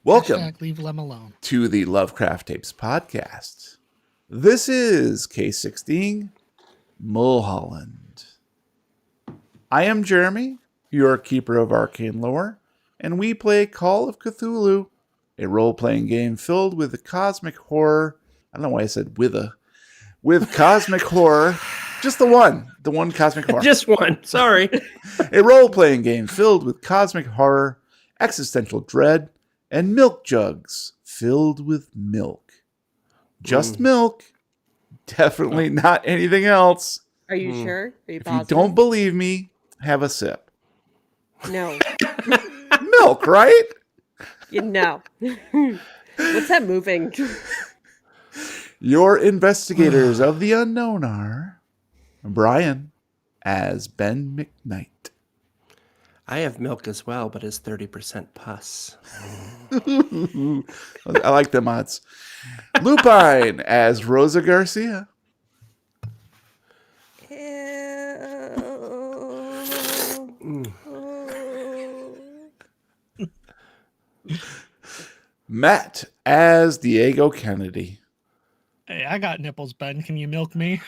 Welcome Leave them alone. to the Lovecraft Tapes podcast. This is K16 Mulholland. I am Jeremy, your keeper of arcane lore, and we play Call of Cthulhu, a role-playing game filled with cosmic horror. I don't know why I said with cosmic horror. Just the one cosmic horror. Just one, sorry. A role-playing game filled with cosmic horror, existential dread, and milk jugs filled with milk. Just milk. Definitely not anything else. Are you sure? Are you If positive? you don't believe me, have a sip. No. Milk, right? No. What's that moving? Your investigators of the unknown are Brian as Ben McKnight. I have milk as well, but it's 30% pus. I like them odds. Lupine as Rosa Garcia. Matt as Diego Kennedy. Hey, I got nipples, Ben. Can you milk me?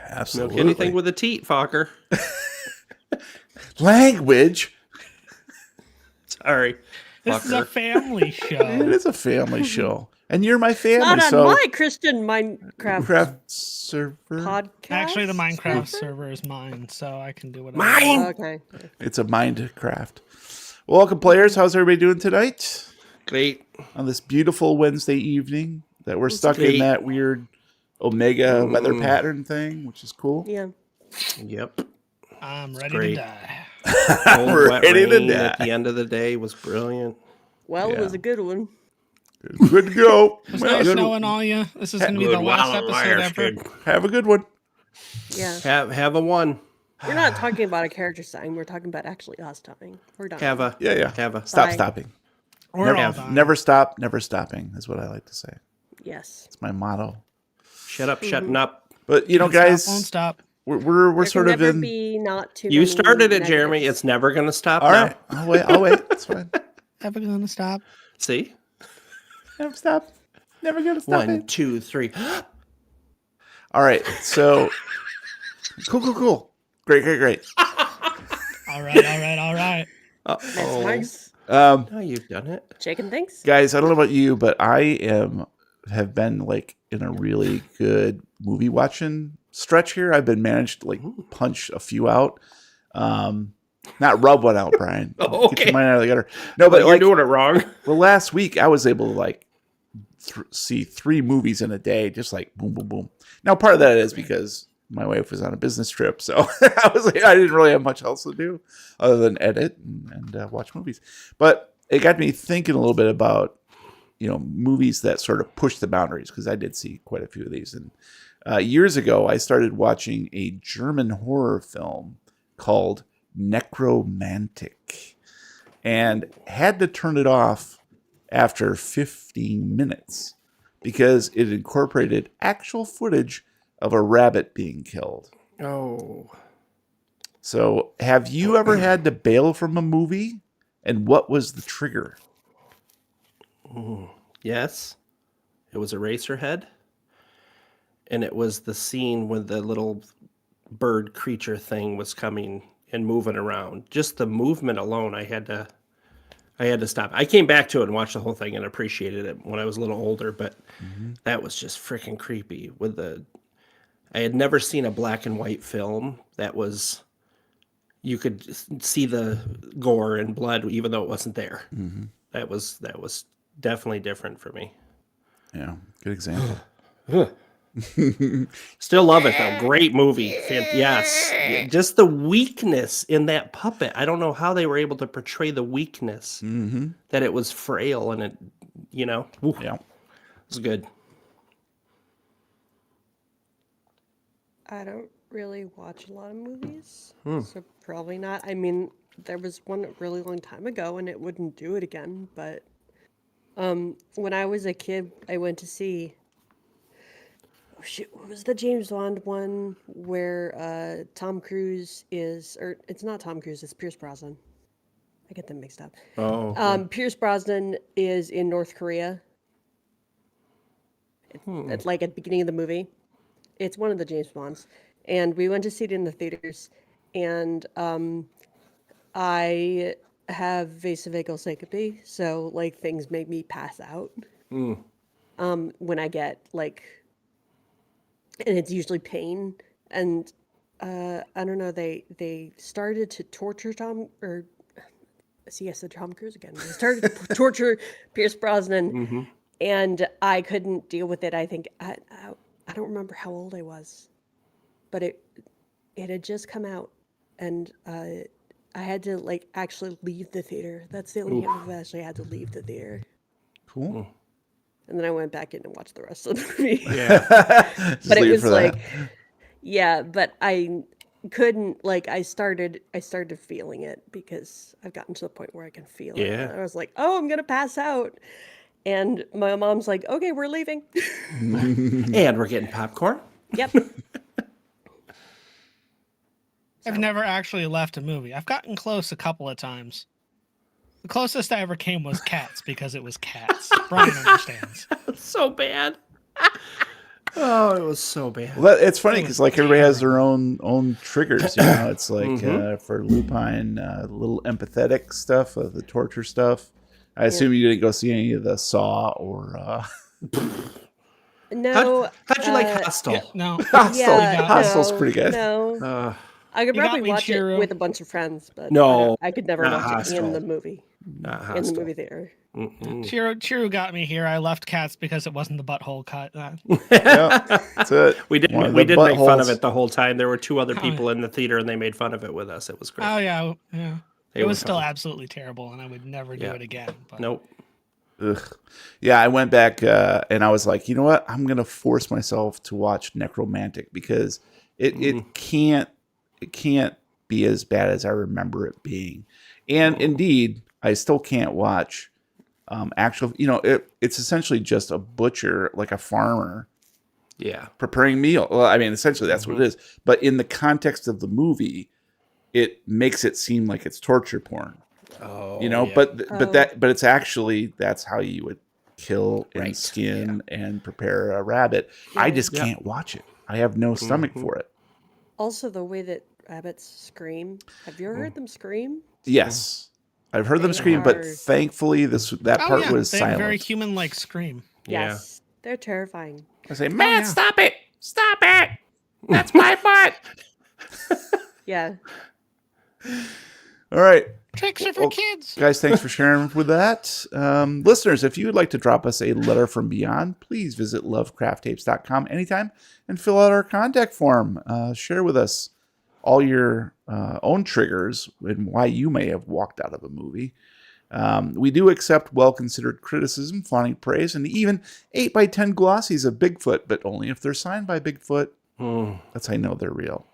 Absolutely. Milk anything with a teat, Fokker. Language. Sorry. This is a Fucker. family It show. is a family show. And you're my family, Not on so my Christian Minecraft Minecraft server. podcast. Actually, the Minecraft server is mine, so I can do whatever. Mine! Okay. It's a Minecraft. Welcome, players. How's everybody doing tonight? Great. On this beautiful Wednesday evening that we're stuck in great. that weird Omega weather pattern thing, which is cool. Yeah. Yep. I'm ready great. to die. Cold, We're wet ready to rain at die. the end of the day was brilliant. Well, Yeah. it was a good one. Good to go. It's Well, not good- snowing all you. This is going to be the last episode ever. Have a good one. Yeah. Have a one. We're not talking about a character dying. We're talking about actually us dying. We're done. Have a. Yeah. Have a. Stop Bye. stopping. We're all dying. Never stop, never stopping is what I like to say. Yes. It's my motto. Shut up, shutting up. But you know, Won't stop, guys, won't stop. we're There sort can of never in. be not too You many started it, Jeremy. negatives. It's never going to stop All now. right, I'll wait. It's fine. Never gonna stop. See? Never stop. Never gonna stop One, it. 2, 3. All right, so cool. Great. All right. That's Uh-oh. nice. Um, Now you've done it. Chicken things. guys, I don't know about you, but I have been like in a really good movie watching stretch here. I've been managed to like punch a few out. Not rub one out, Brian. Oh, Get your okay. mind out of the gutter. No, but You're like, doing it wrong. well, last week I was able to like see 3 movies in a day, just like boom. Now, part of that is because my wife was on a business trip, so I was like, I didn't really have much else to do other than edit and watch movies. But it got me thinking a little bit about, you know, movies that sort of push the boundaries, because I did see quite a few of these. And years ago, I started watching a German horror film called Necromantic, and had to turn it off after 15 minutes because it incorporated actual footage of a rabbit being killed. Oh. So, have you ever had to bail from a movie? And what was the trigger? Yes. It was Eraserhead. And it was the scene when the little bird creature thing was coming and moving around. Just the movement alone, I had to stop. I came back to it and watched the whole thing and appreciated it when I was a little older, but that was just freaking creepy. I had never seen a black and white film that was, you could see the gore and blood even though it wasn't there. That was definitely different for me. Yeah, good example. Still love it though. Great movie. Yes. Just the weakness in that puppet. I don't know how they were able to portray the weakness, that it was frail and it, oof, Yeah. it was good. I don't really watch a lot of movies, so probably not. I mean, there was one a really long time ago, and it wouldn't do it again. But when I was a kid, I went to see. Oh shit! What was the James Bond one where Tom Cruise is, or it's not Tom Cruise, it's Pierce Brosnan. I get them mixed up. Oh, okay. Pierce Brosnan is in North Korea. It's like at the beginning of the movie. It's one of the James Bonds, and we went to see it in the theaters. And I have vasovagal syncope, so like things make me pass out. When I get like, and it's usually pain. And I don't know. They started to torture Tom or. See, I said Tom Cruise again. They started to torture Pierce Brosnan, and I couldn't deal with it. I think I don't remember how old I was, but it had just come out, and I had to like actually leave the theater. That's the only time I've actually had to leave the theater. Cool. And then I went back in and watched the rest of the movie. Yeah. But it was like, yeah, but I couldn't like I started feeling it because I've gotten to the point where I can feel it. Yeah. And I was like, oh, I'm gonna pass out. And my mom's like, okay, we're leaving. And we're getting popcorn. Yep. I've never actually left a movie. I've gotten close a couple of times. The closest I ever came was Cats because it was Cats. Brian understands. So bad. Oh, it was so bad. Well, it's funny because like everybody has their own triggers. You know, it's like for Lupine, a little empathetic stuff, the torture stuff. I assume you didn't go see any of the Saw or. No. How'd you like Hostel? Yeah, no. Hostel's pretty good. No. I could You got probably me, watch Chiro. it with a bunch of friends, but No, I could never not watch it in Hostel. the movie. Not In the Hostel. movie theater. Chiru got me here. I left Cats because it wasn't the butthole cut. Yeah, that's it. We did One of we the did make fun of buttholes. it the whole time. There were two other people in the theater, and they made fun of it with us. It was great. Oh yeah. They It were was still fun. absolutely terrible, and I would never do it again. But Nope. Ugh. Yeah, I went back and I was like, you know what? I'm gonna force myself to watch Necromantic because it can't be as bad as I remember it being. And indeed, I still can't watch actual. You know, it's essentially just a butcher, like a farmer, Yeah. preparing meal. Well, I mean, essentially that's what it is. But in the context of the movie, it makes it seem like it's torture porn. Oh. You know, yeah. but it's actually that's how you would kill and Right. skin and prepare a rabbit. I just can't watch it. I have no stomach for it. Also, the way that rabbits scream. Have you ever heard them scream? Yes, I've heard them They scream, but are- thankfully that oh part yeah, was they have a silent. very human-like scream. Yeah. Yes. They're terrifying. I say, man, yeah. stop it! Stop it! That's my butt. Yeah. All right. Tricks are for Well, kids. Guys, thanks for sharing with that. Listeners, if you would like to drop us a letter from beyond, please visit lovecrafttapes.com anytime and fill out our contact form. Share with us all your own triggers and why you may have walked out of a movie. We do accept well-considered criticism, fawning praise, and even 8x10 glossies of Bigfoot, but only if they're signed by Bigfoot. That's how I know they're real.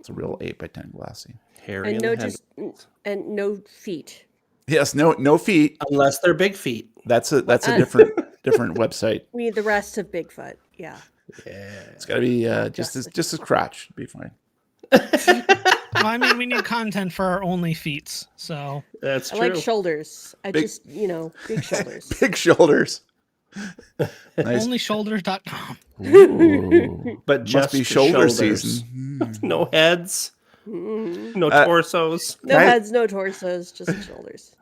It's a real 8x10 glossy. Harry And and no the and no feet. Yes, no feet. Unless they're big feet. That's a different website. We need the rest of Bigfoot. Yeah. It's got to be just as crotch. Be fine. Well, I mean, we need content for our only feats, so That's I true. like shoulders. I Big- just, big shoulders. Big shoulders. Nice. onlyshoulders.com. Ooh. But Must just be the shoulder shoulders. season. No heads. No torsos. No Right. heads, no torsos, just shoulders.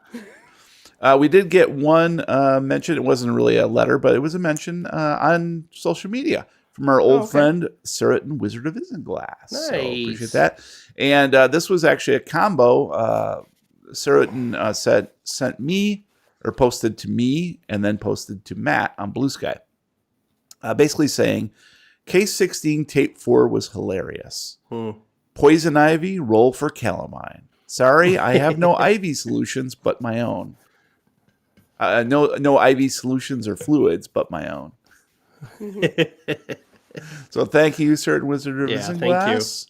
We did get one mention. It wasn't really a letter, but it was a mention on social media from our old friend, Certain Wizard of Isinglass. So Nice. appreciate that. And this was actually a combo. Certain sent me, or posted to me, and then posted to Matt on Blue Sky. Basically saying, Case 16 Tape 4 was hilarious. Poison Ivy, roll for calamine. Sorry, I have no Ivy solutions but my own. No IV solutions or fluids, but my own. So thank you, Certain Wizard of Yeah, Isinglass.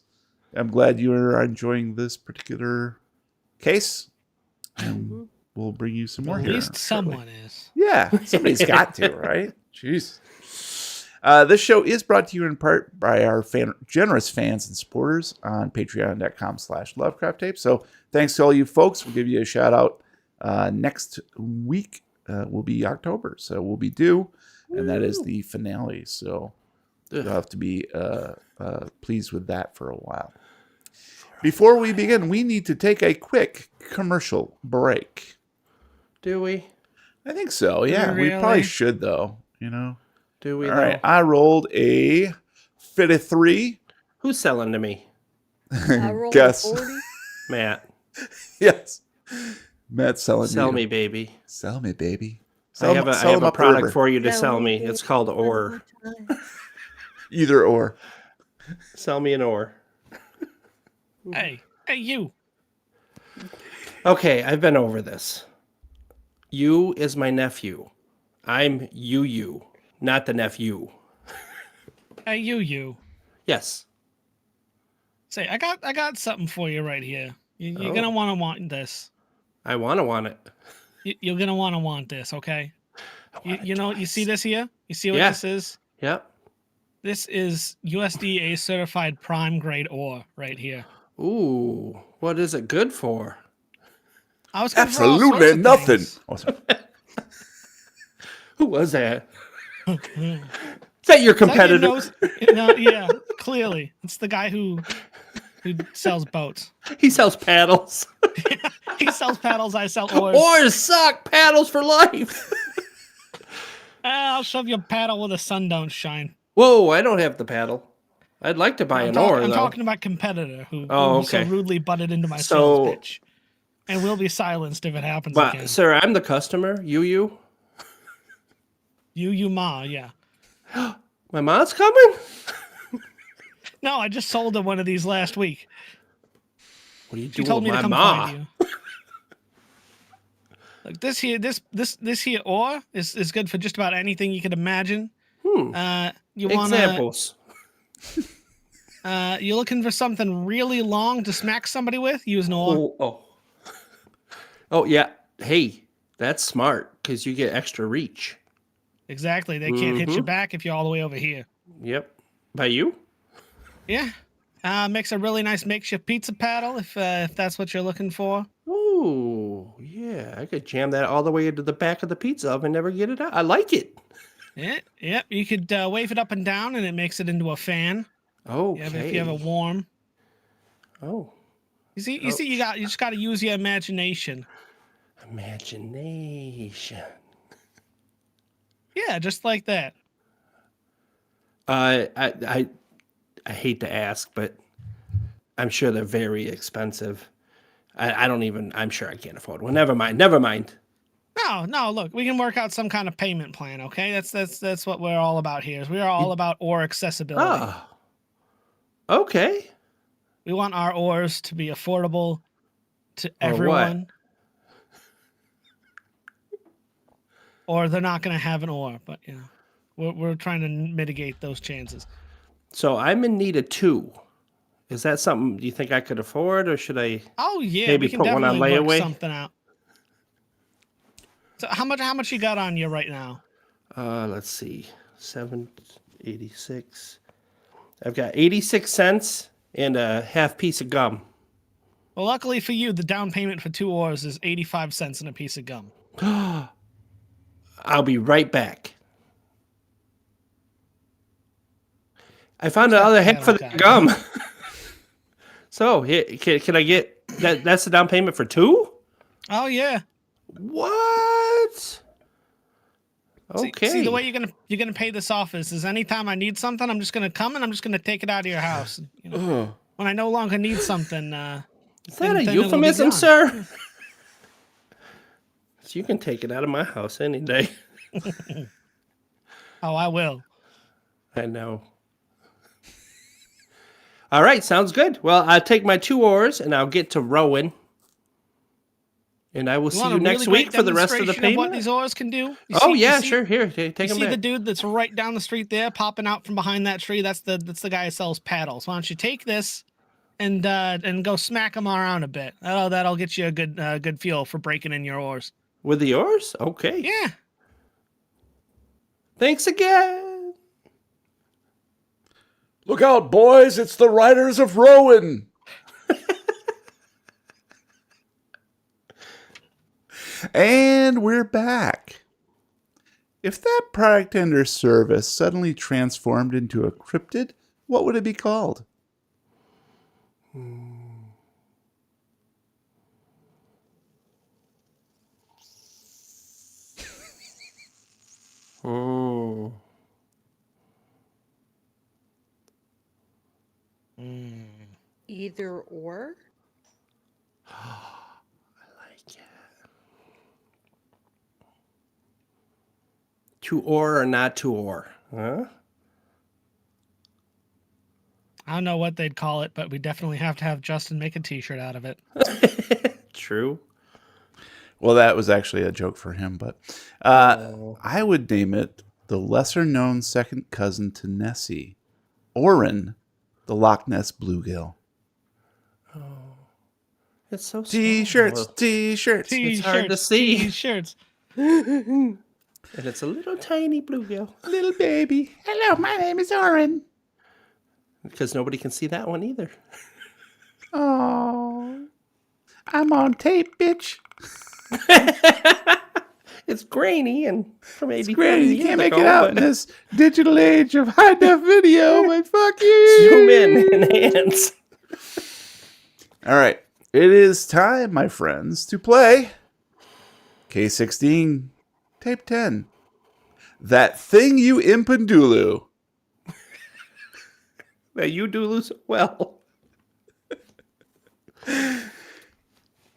I'm glad you are enjoying this particular case. And we'll bring you some more At here. least someone is. Yeah, somebody's got to, right? Jeez. This show is brought to you in part by our generous fans and supporters on patreon.com/Lovecraft Tapes. So thanks to all you folks. We'll give you a shout out next week. Will be October, so we'll be due, and that is the finale. So you'll have to be pleased with that for a while. Before we begin, we need to take a quick commercial break. Do we? I think so. Yeah, we probably should though. Do we? All right, I rolled a 53. Who's selling to me? I rolled Guess. 40. Matt. Yes, Matt's selling. Sell me, baby. Sell me, baby. I have a product for you to sell me. It's called ore. Either or. Sell me an ore. Hey, you. Okay, I've been over this. You is my nephew. I'm you, not the nephew. Hey, you. Yes. Say, I got something for you right here. You're gonna want this. I want it. You're gonna want this, okay? You see this here? You see what Yeah. this is? Yep. This is USDA certified prime grade ore right here. Ooh, what is it good for? I was good for all sorts Absolutely of nothing. things. Oh, sorry. Who was that? Is that your Is that your competitor? nose? No, yeah, clearly. It's the guy who sells boats. He sells paddles. He sells paddles, I sell oars. Oars suck. Paddles for life. I'll shove your paddle where the sun don't shine. Whoa, I don't have the paddle. I'd like to buy an oar, I'm though. talking about competitor who okay. so rudely butted into my So- sales pitch. And will be silenced if it happens But, again. sir, I'm the customer. You. You ma, yeah. My mom's coming? No, I just sold her one of these last week. What are you She doing told with me my to come ma? find you. Like this here ore is good for just about anything you could imagine. You want Examples. you're looking for something really long to smack somebody with? Use an ore. Oh, yeah. Hey, that's smart because you get extra reach. Exactly. They can't hit you back if you're all the way over here. Yep. By you? Yeah. Makes a really nice makeshift pizza paddle if that's what you're looking for. Ooh, yeah. I could jam that all the way into the back of the pizza oven and never get it out. I like it. Yeah. You could wave it up and down, and it makes it into a fan. Okay. Yeah, if you have a warm. Oh, You see, you just got to use your imagination. imagination. Yeah, just like that. I hate to ask, but I'm sure they're very expensive. I'm sure I can't afford one. Never mind. No. Look, we can work out some kind of payment plan. Okay, that's what we're all about here. We are all about ore accessibility. Oh, okay. We want our ores to be affordable to Or what? everyone. Or they're not going to have an ore, but we're trying to mitigate those chances. So I'm in need of 2. Is that something you think I could afford, or should I? Oh yeah, Maybe we can put one on definitely work layaway? something out. So how much you got on you right now? Let's see, 7.86. I've got 86 cents and a half piece of gum. Well, luckily for you, the down payment for 2 ores is 85 cents and a piece of gum. I'll be right back. I found the other half of the gum. So here, can I get that? That's the down payment for 2? Oh yeah. What? Okay. See, the way you're gonna pay this off is anytime I need something, I'm just gonna come and I'm just gonna take it out of your house. When I no longer need something, Is that a then it'll be euphemism, gone. sir? So you can take it out of my house any day. Oh, I will. I know. All right, sounds good. Well, I'll take my 2 oars and I'll get to rowing. And I will see want you a next really great week for the rest of the demonstration what payment. these ores can do? Sure. Here, take You them see the back. dude that's right down the street there, popping out from behind that tree? That's the guy who sells paddles. Why don't you take this and go smack him around a bit? That'll get you a good feel for breaking in your oars. With the oars? Okay. Yeah. Thanks again. Look out, boys! It's the Riders of Rowan. And we're back. If that product and or service suddenly transformed into a cryptid, what would it be called? Oh. Either or. Like it. To or not to or, huh? I don't know what they'd call it, but we definitely have to have Justin make a T-shirt out of it. True. Well, that was actually a joke for him, but I would name it the lesser-known second cousin to Nessie, Orin, the Loch Ness bluegill. It's so T-shirts, small. T-shirts. It's hard to see. T-shirts. And it's a little tiny bluegill. Little baby. Hello, my name is Orin. Because nobody can see that one either. Oh, I'm on tape, bitch. It's grainy and from 80 Great, you years can't make ago, it out in but this digital age of high def video, but fuck you. zoom in enhance. All right, it is time, my friends, to play K16, tape 10. That thing you Impundulu. That you do lose well.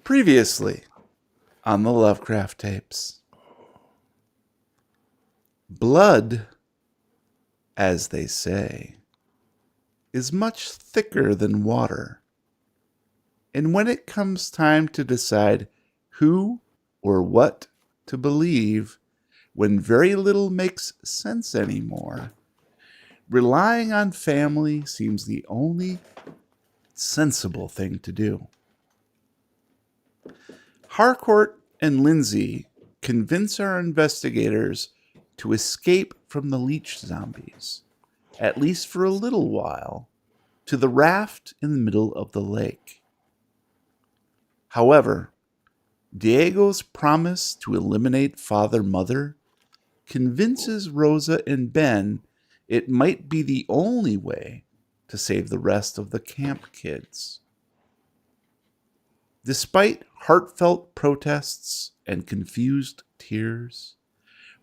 Previously on the Lovecraft tapes. Blood, as they say, is much thicker than water. And when it comes time to decide who or what to believe, when very little makes sense anymore, relying on family seems the only sensible thing to do. Harcourt and Lindsay convince our investigators to escape from the leech zombies, at least for a little while, to the raft in the middle of the lake. However, Diego's promise to eliminate Father-Mother convinces Rosa and Ben it might be the only way to save the rest of the camp kids. Despite heartfelt protests and confused tears,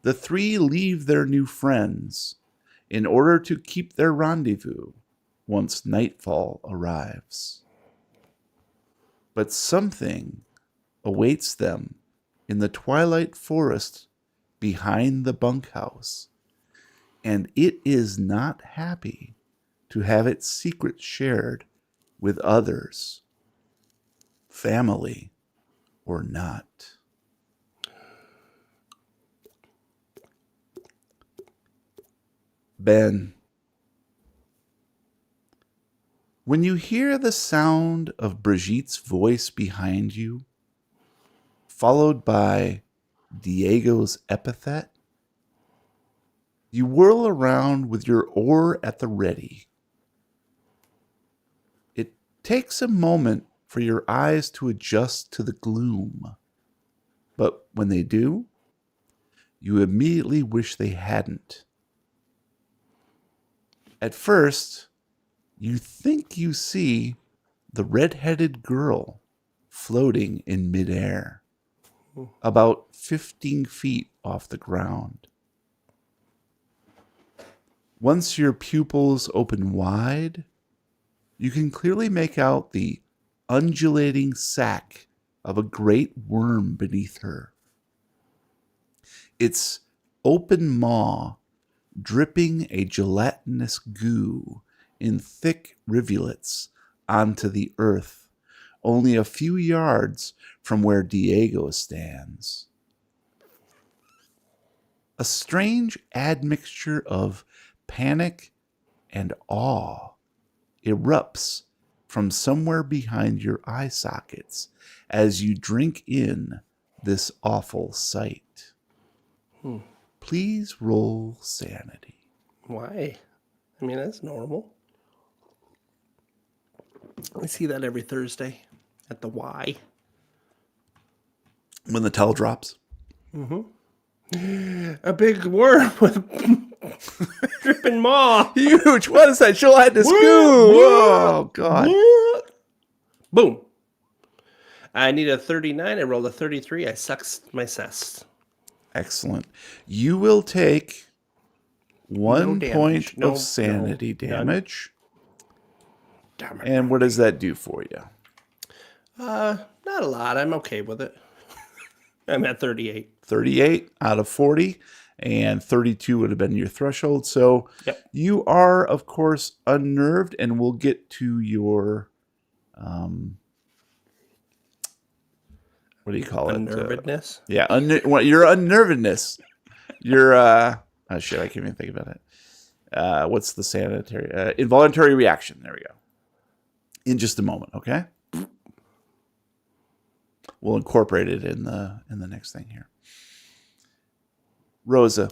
the three leave their new friends in order to keep their rendezvous once nightfall arrives. But something awaits them in the twilight forest behind the bunkhouse, and it is not happy to have its secret shared with others, family or not. Ben, when you hear the sound of Brigitte's voice behind you, followed by Diego's epithet, you whirl around with your oar at the ready. It takes a moment for your eyes to adjust to the gloom, but when they do, you immediately wish they hadn't. At first, you think you see the red-headed girl floating in midair, about 15 feet off the ground. Once your pupils open wide, you can clearly make out the undulating sack of a great worm beneath her. Its open maw dripping a gelatinous goo in thick rivulets onto the earth, only a few yards from where Diego stands. A strange admixture of panic and awe erupts from somewhere behind your eye sockets as you drink in this awful sight. Please roll sanity. Why? I mean, that's normal. I see that every Thursday at the Y. when the towel drops. A big worm with dripping maw. Huge. What is that? She'll had to scoop. Oh, God. Boom. I need a 39. I rolled a 33. I sucked my cess. Excellent. You will take 1 damage. point No, of sanity none. damage. Damn it. And what does that do for you? Not a lot. I'm okay with it. I'm at 38. 38 out of 40, and 32 would have been your threshold. So Yep. you are, of course, unnerved, and we'll get to your, what do you call it? Unnervedness. Yeah, your unnervedness. Your, oh shit, I can't even think about it. What's the sanitary, involuntary reaction? There we go. In just a moment, okay? We'll incorporate it in the next thing here. Rosa,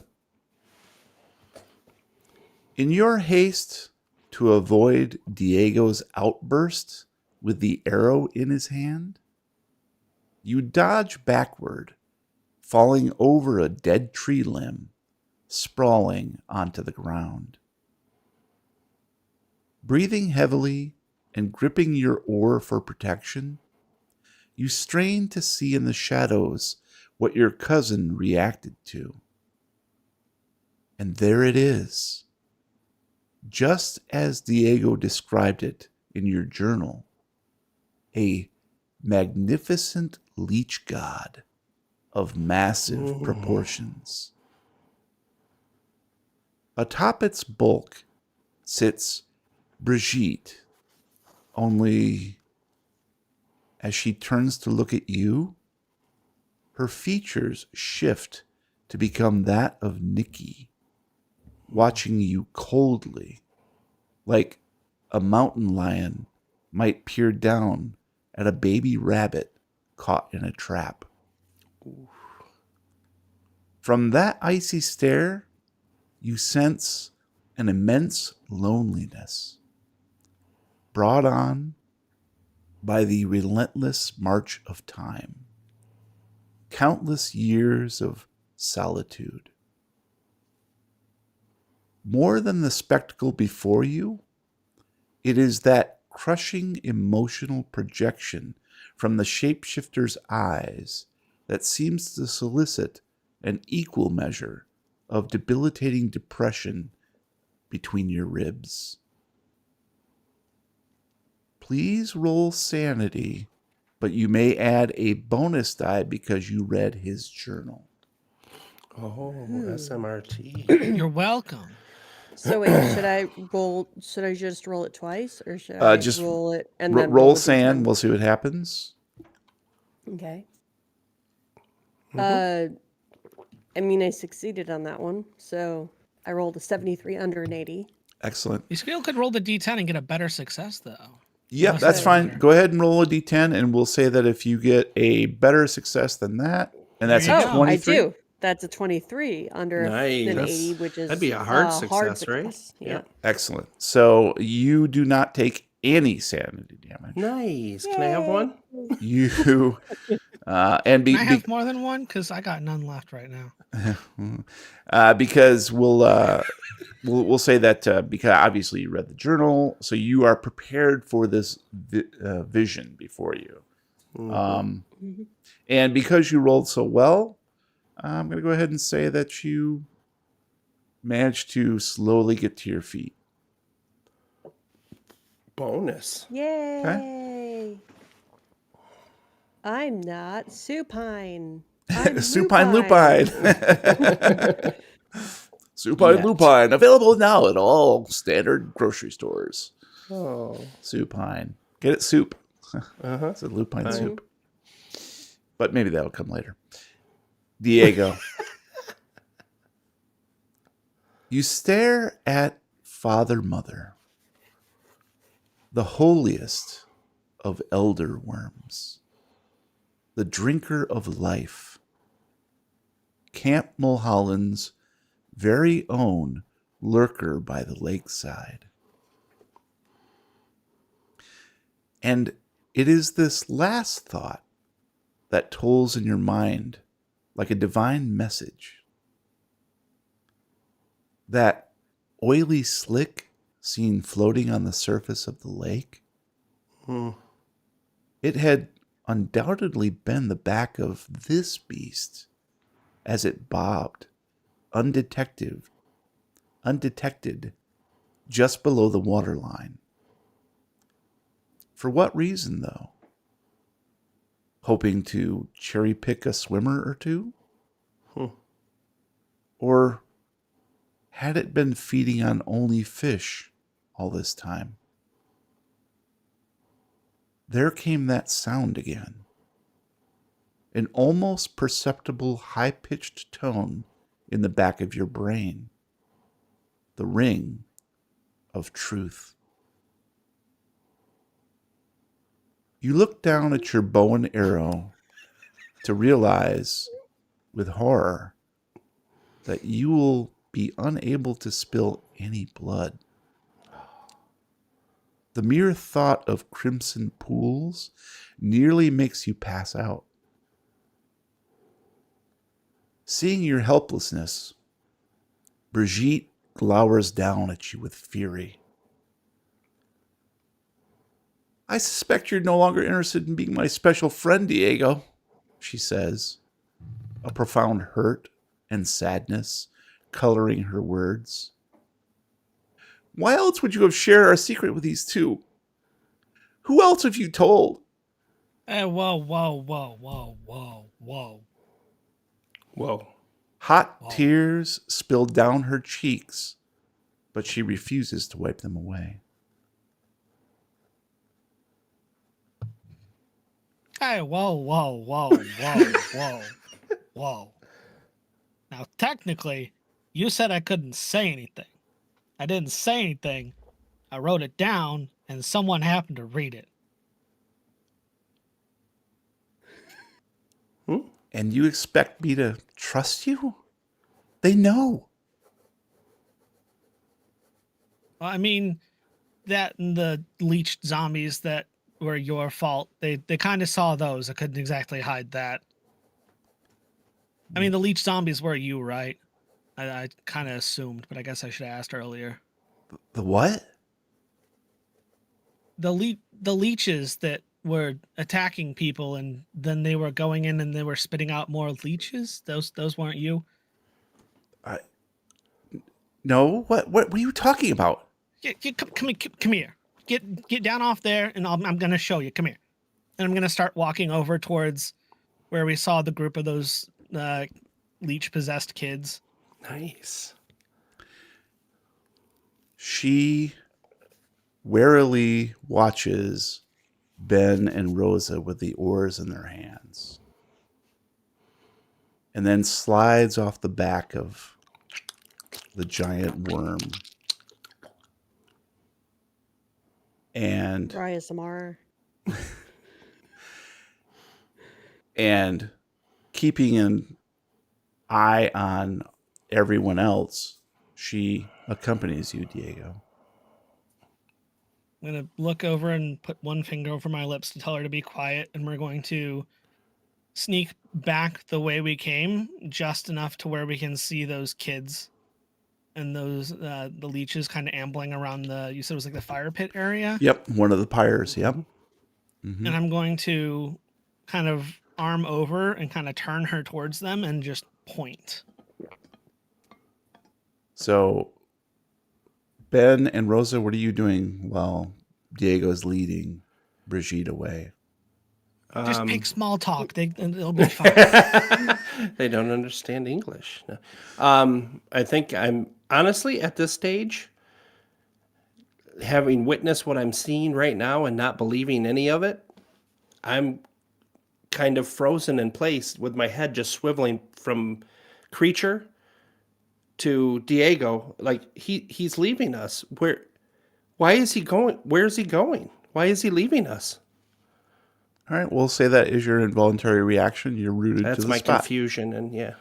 in your haste to avoid Diego's outburst with the arrow in his hand, you dodge backward, falling over a dead tree limb, sprawling onto the ground. Breathing heavily and gripping your oar for protection, you strain to see in the shadows what your cousin reacted to. And there it is, just as Diego described it in your journal, a magnificent leech god of massive proportions. Atop its bulk sits Brigitte, only as she turns to look at you, her features shift to become that of Nikki, watching you coldly, like a mountain lion might peer down at a baby rabbit caught in a trap. From that icy stare, you sense an immense loneliness, brought on by the relentless march of time, countless years of solitude. More than the spectacle before you, it is that crushing emotional projection from the shapeshifter's eyes that seems to solicit an equal measure of debilitating depression between your ribs. Please roll sanity, but you may add a bonus die because you read his journal. Oh, SMRT. You're welcome. So wait, should I just roll it twice, or should I Just roll it and then roll the sand. D10? We'll see what happens. Okay. I mean, I succeeded on that one, so I rolled a 73 under an 80. Excellent. You still could roll the D10 and get a better success, though. Yep, Must that's say fine. better. Go ahead and roll a d10, and we'll say that if you get a better success than that, and that's There a you go. 23. I do. That's a 23 under Nice. an 80, which is That'd be a hard success, right? Yeah. Excellent. So you do not take any sanity damage. Nice. Can I have one? You and Can I have more than one? Because I got none left right now. because we'll say that because obviously you read the journal, so you are prepared for this vision before you. And because you rolled so well, I'm going to go ahead and say that you managed to slowly get to your feet. Bonus. Yay! I'm not supine. I'm Supine Lupine. Supine Lupine. Available now at all standard grocery stores. Oh. Supine. Get it soup. Uh-huh. It's a lupine soup. But maybe that'll come later. Diego. You stare at Father Mother, the holiest of elder worms, the drinker of life, Camp Mulholland's very own lurker by the lakeside. And it is this last thought that tolls in your mind like a divine message. That oily slick seen floating on the surface of the lake, it had undoubtedly been the back of this beast as it bobbed, undetected, just below the waterline. For what reason, though? Hoping to cherry pick a swimmer or two? Or had it been feeding on only fish all this time? There came that sound again. An almost perceptible high-pitched tone in the back of your brain. The ring of truth. You look down at your bow and arrow to realize with horror that you will be unable to spill any blood. The mere thought of crimson pools nearly makes you pass out. Seeing your helplessness, Brigitte glowers down at you with fury. I suspect you're no longer interested in being my special friend, Diego, she says, a profound hurt and sadness coloring her words. Why else would you have shared our secret with these two? Who else have you told? Whoa. Hot tears spill down her cheeks, but she refuses to wipe them away. Hey, whoa. Now, technically, you said I couldn't say anything. I didn't say anything. I wrote it down, and someone happened to read it. And you expect me to trust you? They know. Well, I mean, that and the leeched zombies that were your fault, they kind of saw those. I couldn't exactly hide that. I mean, the leech zombies were you, right? I kind of assumed, but I guess I should have asked earlier. The what? The leeches that were attacking people, and then they were going in and they were spitting out more leeches. Those weren't you. No. What are you talking about? Come here. Get down off there, and I'm gonna show you. Come here, and I'm gonna start walking over towards where we saw the group of those leech possessed kids. Nice. She warily watches Ben and Rosa with the oars in their hands, and then slides off the back of the giant worm. And Try ASMR. and keeping an eye on everyone else, she accompanies you, Diego. I'm gonna look over and put one finger over my lips to tell her to be quiet, and we're going to sneak back the way we came, just enough to where we can see those kids and those the leeches kind of ambling around the. You said it was like the fire pit area. Yep, one of the pyres. Yep. And I'm going to kind of arm over and kind of turn her towards them and just point. So, Ben and Rosa, what are you doing while Diego's leading Brigitte away? Just make small talk. It'll be fine. They don't understand English. No. I think I'm honestly at this stage, having witnessed what I'm seeing right now and not believing any of it, I'm kind of frozen in place with my head just swiveling from creature to Diego. Like he's leaving us. Why is he going? Where is he going? Why is he leaving us? All right, we'll say that is your involuntary reaction. You're rooted That's to the my spot. confusion, and yeah.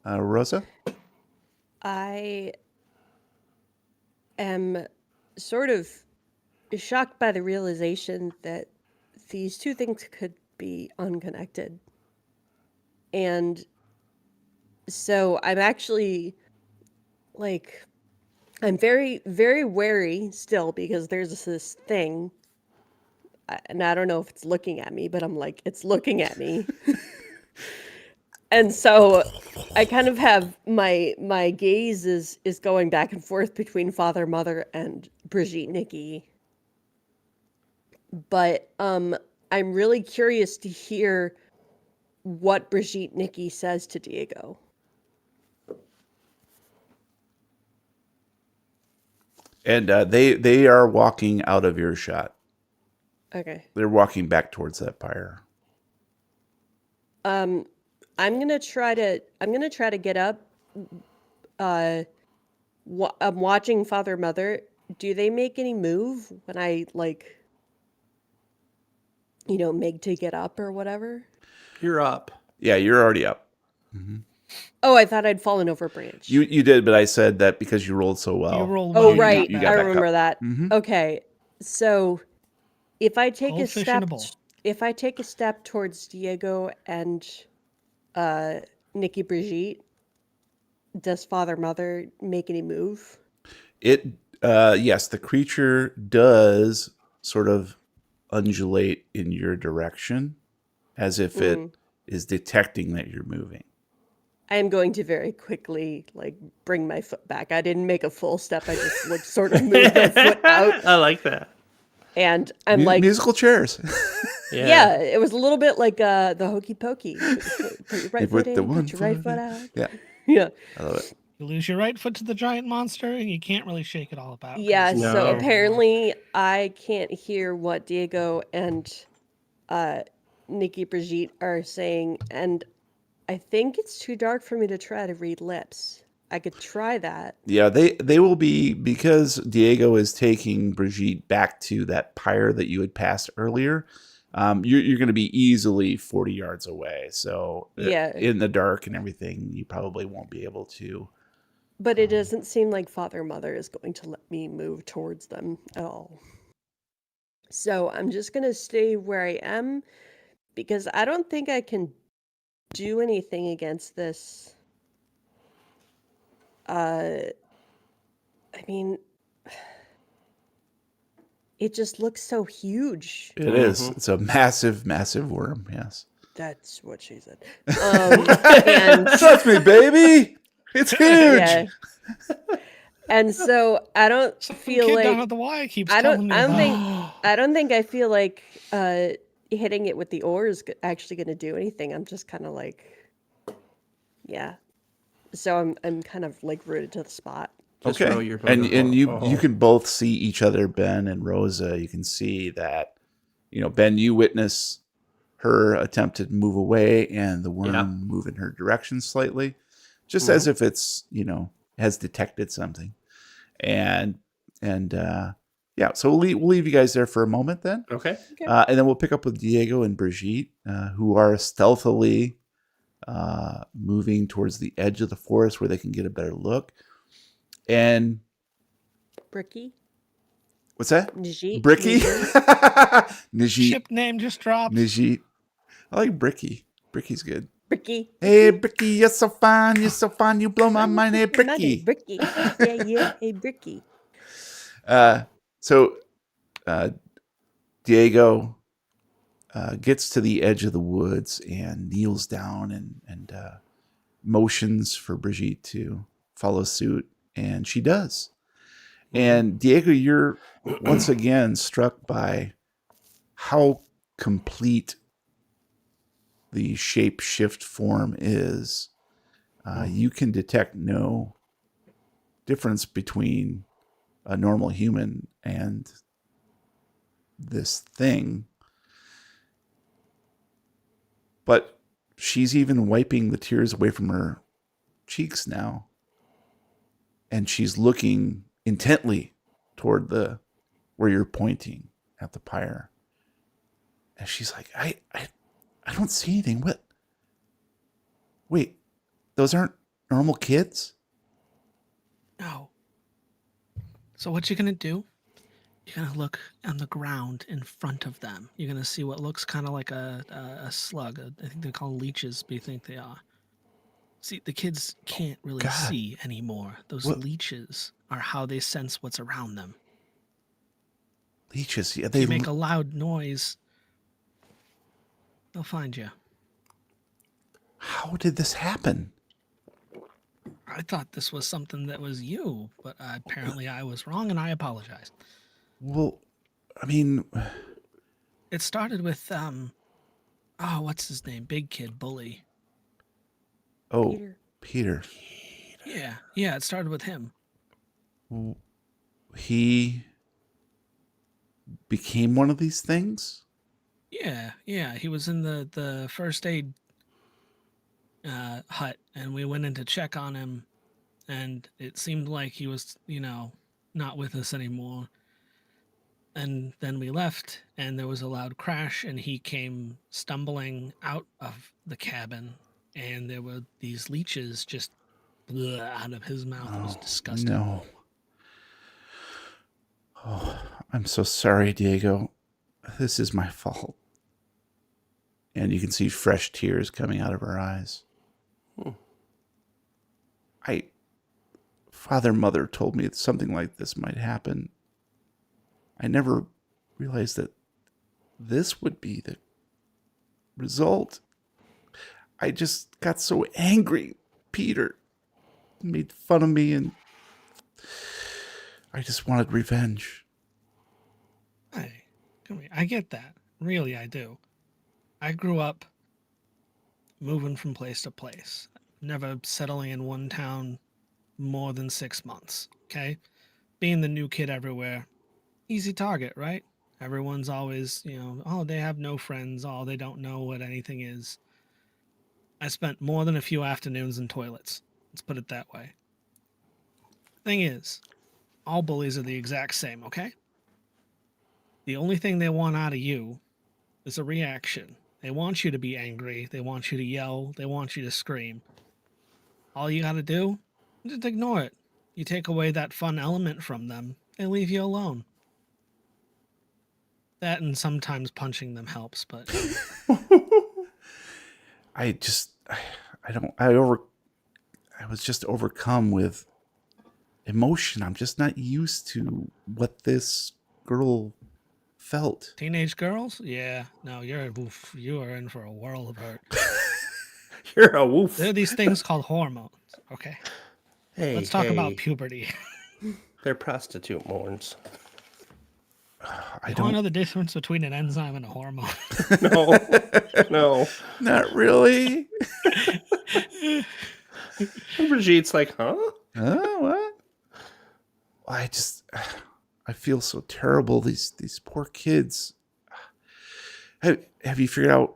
Rosa? I am sort of shocked by the realization that these two things could be unconnected. And so I'm actually like, I'm very, very wary still because there's this thing, and I don't know if it's looking at me, but I'm like, it's looking at me. And so I kind of have my gaze is going back and forth between Father, Mother, and Brigitte Nikki. But I'm really curious to hear what Brigitte Nikki says to Diego. And they are walking out of earshot. Okay. They're walking back towards that pyre. I'm gonna try to get up. I'm watching Father, Mother. Do they make any move when I like, make to get up or whatever? You're up. Yeah, you're already up. Oh, I thought I'd fallen over a branch. You did, but I said that because you rolled so well. You rolled Oh, well, you got right. you back. got I back remember up. that. Mhm. Okay. So if I take a Goldfish in a step bowl. towards Diego and Nikki Brigitte, does Father Mother make any move? It yes, the creature does sort of undulate in your direction as if it is detecting that you're moving. I am going to very quickly bring my foot back. I didn't make a full step. I just sort of moved my foot out, I like that. and I'm like, Musical chairs. yeah, it was a little bit like the hokey pokey. Put your right With foot the in, one put your right foot foot in. out. Yeah, Yeah. I love it. You lose your right foot to the giant monster, and you can't really shake it all about. 'cause Yeah, it's so No. apparently I can't hear what Diego and Nikki Brigitte are saying, and I think it's too dark for me to try to read lips. I could try that. Yeah, they will be, because Diego is taking Brigitte back to that pyre that you had passed earlier. You're going to be easily 40 yards away. So Yeah. in the dark and everything, you probably won't be able to. But it doesn't seem like Father Mother is going to let me move towards them at all. So I'm just going to stay where I am because I don't think I can do anything against this. I mean, it just looks so huge. It is. It's a massive, massive worm. Yes. That's what she said. And Trust me, baby. It's huge. yeah. And so I don't Some feel kid like down at the Y keeps I telling don't me I don't about. think I don't think I feel like hitting it with the oar is actually going to do anything. I'm just kind of like, yeah. So I'm kind of like rooted to the spot. Just Okay. row your boat And along. you can both see each other, Ben and Rosa. You can see that, Ben, you witness her attempt to move away and the worm move in her direction slightly, just as if it's, has detected something. And yeah, so we'll leave you guys there for a moment then. Okay. And then we'll pick up with Diego and Brigitte, who are stealthily moving towards the edge of the forest where they can get a better look. And Bricky? what's that? Najit? Bricky? Najit? Najit. Ship name just dropped. Najit. I like Bricky. Bricky's good. Bricky. Hey, Bricky, you're so fine. You're so fine. You blow my mind. Hey, Money, Bricky. Bricky. Yeah. Hey, Bricky. So Diego gets to the edge of the woods and kneels down and motions for Brigitte to follow suit, and she does. And Diego, you're once again struck by how complete the shape shift form is. You can detect no difference between a normal human and this thing. But she's even wiping the tears away from her cheeks now. And she's looking intently toward where you're pointing at the pyre. And she's like, I don't see anything. What? Wait, those aren't normal kids? No. So what you gonna do? You're gonna look on the ground in front of them. You're gonna see what looks kind of like a slug. I think they're called leeches, but you think they are. See, the kids can't really God. see anymore. Those What? leeches are how they sense what's around them. Leeches. Yeah, If they. you make a loud noise, they'll find you. How did this happen? I thought this was something that was you, but apparently I was wrong, and I apologize. Well, I mean, It started with what's his name? Big Kid Bully. oh, Peter. Peter. Yeah, it started with him. He became one of these things? Yeah. He was in the first aid hut, and we went in to check on him, and it seemed like he was, not with us anymore. And then we left, and there was a loud crash, and he came stumbling out of the cabin, and there were these leeches just out of his mouth. It was disgusting. No. Oh, I'm so sorry, Diego. This is my fault. And you can see fresh tears coming out of her eyes. Father, Mother told me that something like this might happen. I never realized that this would be the result. I just got so angry. Peter made fun of me, and I just wanted revenge. Hey, come here. I get that. Really, I do. I grew up moving from place to place, never settling in one town more than 6 months. Okay? Being the new kid everywhere, easy target, right? Everyone's always, oh, they have no friends. Oh, they don't know what anything is. I spent more than a few afternoons in toilets. Let's put it that way. Thing is, all bullies are the exact same, okay? The only thing they want out of you is a reaction. They want you to be angry. They want you to yell. They want you to scream. All you gotta do, just ignore it. You take away that fun element from them, they leave you alone. That and sometimes punching them helps, but I was just overcome with emotion. I'm just not used to what this girl felt. teenage girls? Yeah, no, you are in for a world of hurt. You're a woof. There are these things called hormones, okay? Hey, Let's talk about hey, puberty. They're prostitute mourns. I You want to don't know the difference between an enzyme and a hormone? No. Not really. Brigitte's like, huh? What? I feel so terrible. These poor kids. Have you figured out?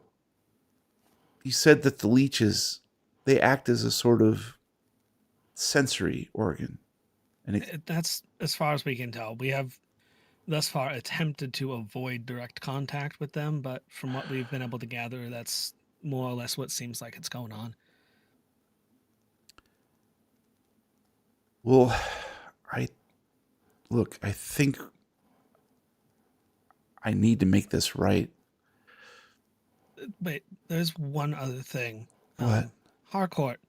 You said that the leeches, they act as a sort of sensory organ, and That's as far as we can tell. We have thus far attempted to avoid direct contact with them, but from what we've been able to gather, that's more or less what seems like it's going on. well, I think I need to make this right. Wait, there's one other thing. What? Harcourt,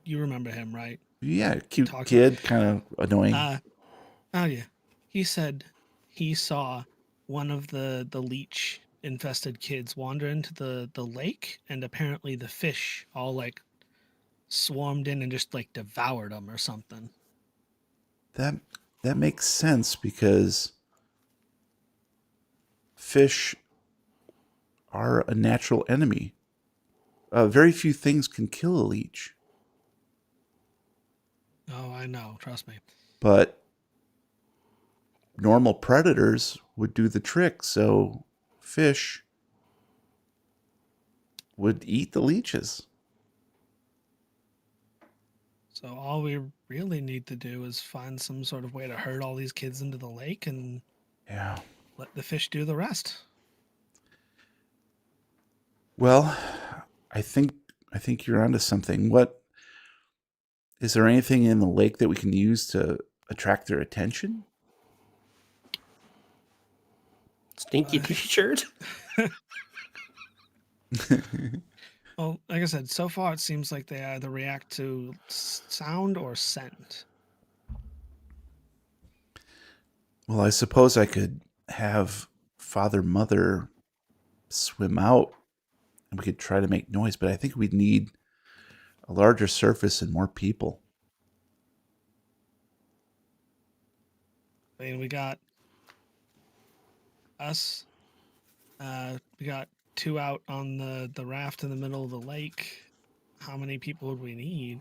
you remember him, right? Yeah, cute Talk- kid, kind of annoying. Oh yeah. He said he saw one of the leech infested kids wander into the lake, and apparently the fish all like swarmed in and just like devoured them or something. That makes sense because fish are a natural enemy. Very few things can kill a leech, Oh, I know. Trust me. but normal predators would do the trick. So fish would eat the leeches. So all we really need to do is find some sort of way to herd all these kids into the lake and Yeah. let the fish do the rest. Well, I think you're onto something. What is there anything in the lake that we can use to attract their attention? Stinky t-shirt. Well, like I said, so far it seems like they either react to sound or scent. Well, I suppose I could have Father Mother swim out and we could try to make noise, but I think we'd need a larger surface and more people. I mean, we got us. We got 2 out on the raft in the middle of the lake. How many people would we need?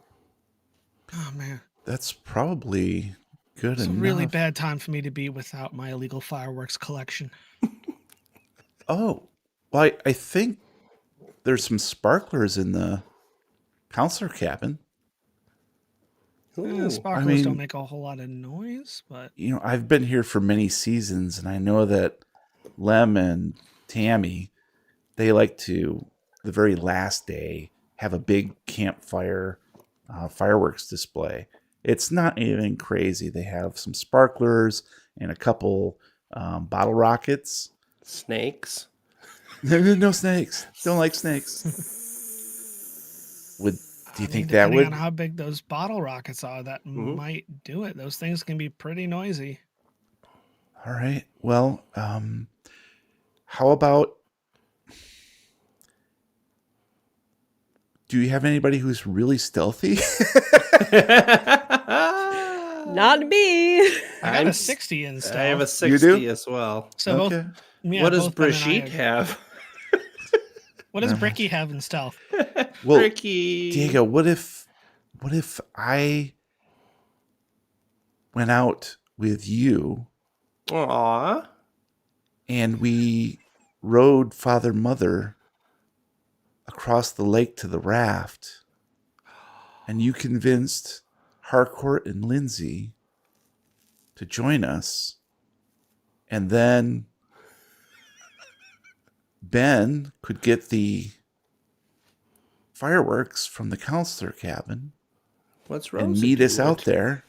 Oh man, That's probably good it's a enough. really bad time for me to be without my illegal fireworks collection. Oh, well, I think there's some sparklers in the counselor cabin. Ooh. Sparklers don't mean- make a whole lot of noise, but You know, I've been here for many seasons, and I know that Lem and Tammy, they like to, the very last day, have a big campfire fireworks display. It's not anything crazy. They have some sparklers and a couple bottle rockets. Snakes. No snakes. Don't like snakes. Do you think that depending would? on how big those bottle rockets are, that might do it. Those things can be pretty noisy. All right. Well, how about? Do you have anybody who's really stealthy? Not me. I got a 60 in stealth. I have a You 60 do? as well. So both, Okay. yeah, What does both Ben and I Brigitte are- have? What does Bricky have in stealth? Well, Ricky. Diego, what if I went out with you Aw. and we rode Father Mother across the lake to the raft, and you convinced Harcourt and Lindsay to join us, and then Ben could get the fireworks from the counselor cabin What's and Rosa meet us doing? out there.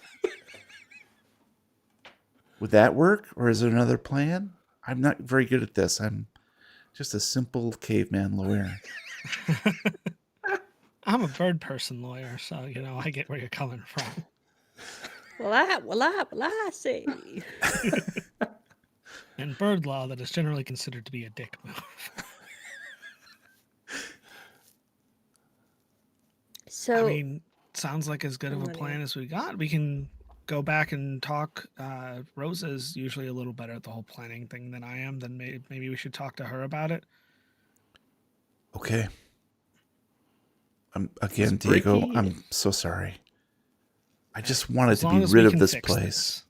Would that work, or is there another plan? I'm not very good at this. I'm just a simple caveman lawyer. I'm a bird person lawyer, so you know I get where you're coming from. Well, I say. In bird law, that is generally considered to be a dick move. So I mean, sounds like as good of a Millennial. plan as we got. We can go back and talk. Rosa's usually a little better at the whole planning thing than I am. Then maybe we should talk to her about it. Okay. Again, Is Diego, Bricky- I'm so sorry. I just wanted As to long be as we rid of can this fix place. this.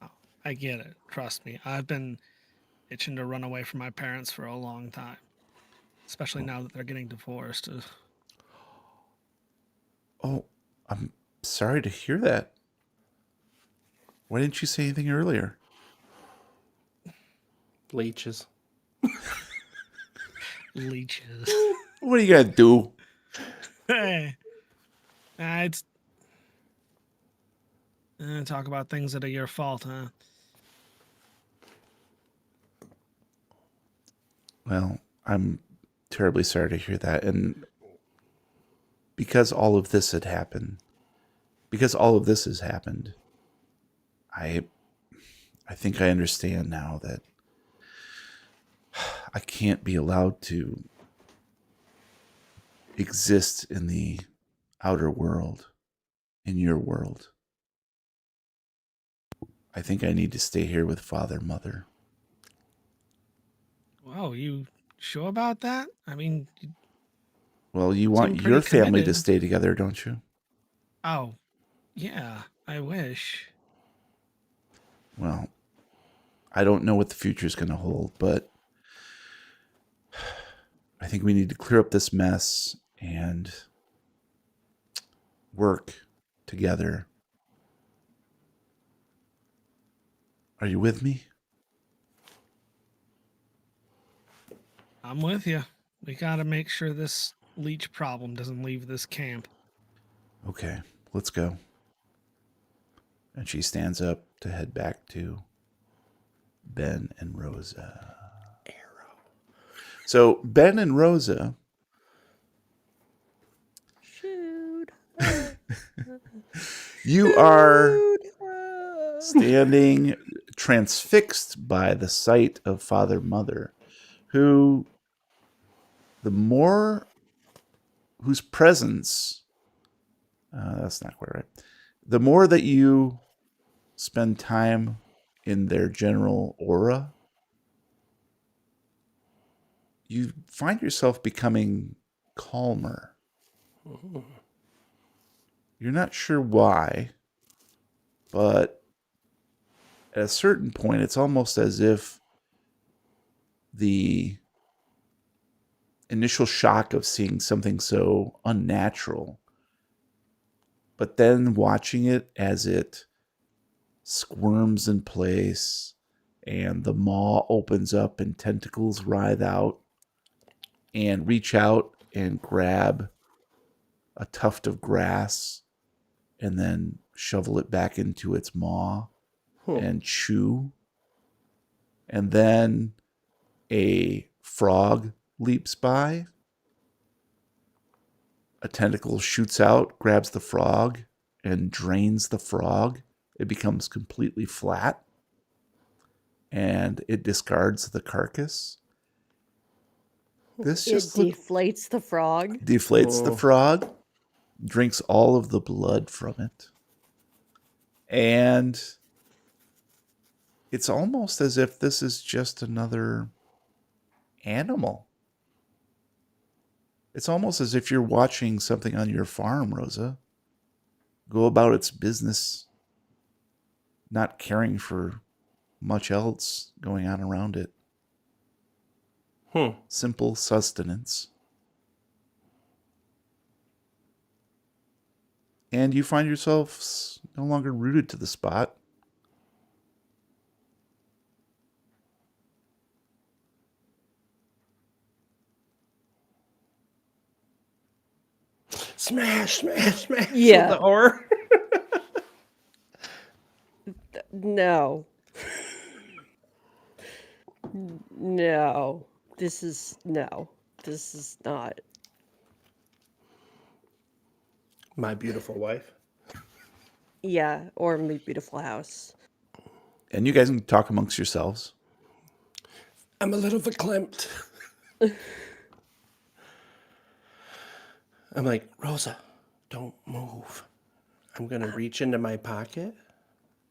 Oh, I get it. Trust me. I've been itching to run away from my parents for a long time, especially now that they're getting divorced. Oh, I'm sorry to hear that. Why didn't you say anything earlier? Leeches. Leeches. What are you gonna do? Hey, it's talk about things that are your fault, huh? Well, I'm terribly sorry to hear that. And because all of this has happened, I think I understand now that I can't be allowed to exist in the outer world, in your world. I think I need to stay here with Father, Mother. Whoa, you sure about that? I mean, Well, you Seem want pretty your family to committed. stay together, don't you? oh, yeah, I wish. Well, I don't know what the future is going to hold, but I think we need to clear up this mess and work together. Are you with me? I'm with you. We gotta make sure this leech problem doesn't leave this camp. Okay, let's go. And she stands up to head back to Ben and Rosa. So Ben and Rosa, Shoot. you are Shoot. standing transfixed by the sight of Father Mother, who whose presence, that's not quite right. The more that you spend time in their general aura, you find yourself becoming calmer. You're not sure why, but at a certain point, it's almost as if the initial shock of seeing something so unnatural, but then watching it as it squirms in place and the maw opens up and tentacles writhe out and reach out and grab a tuft of grass and then shovel it back into its maw and chew. And then a frog leaps by. A tentacle shoots out, grabs the frog, and drains the frog. It becomes completely flat. And it discards the carcass. This It just deflates the frog. deflates the frog, drinks all of the blood from it. And it's almost as if this is just another animal. It's almost as if you're watching something on your farm, Rosa, go about its business, not caring for much else going on around it. Simple sustenance. And you find yourselves no longer rooted to the spot. Smash, smash, smash. Yeah. With the oar. No. No. This is not. My beautiful wife. Yeah, or my beautiful house. And you guys can talk amongst yourselves. I'm a little verklempt. I'm like, Rosa, don't move. I'm going to reach into my pocket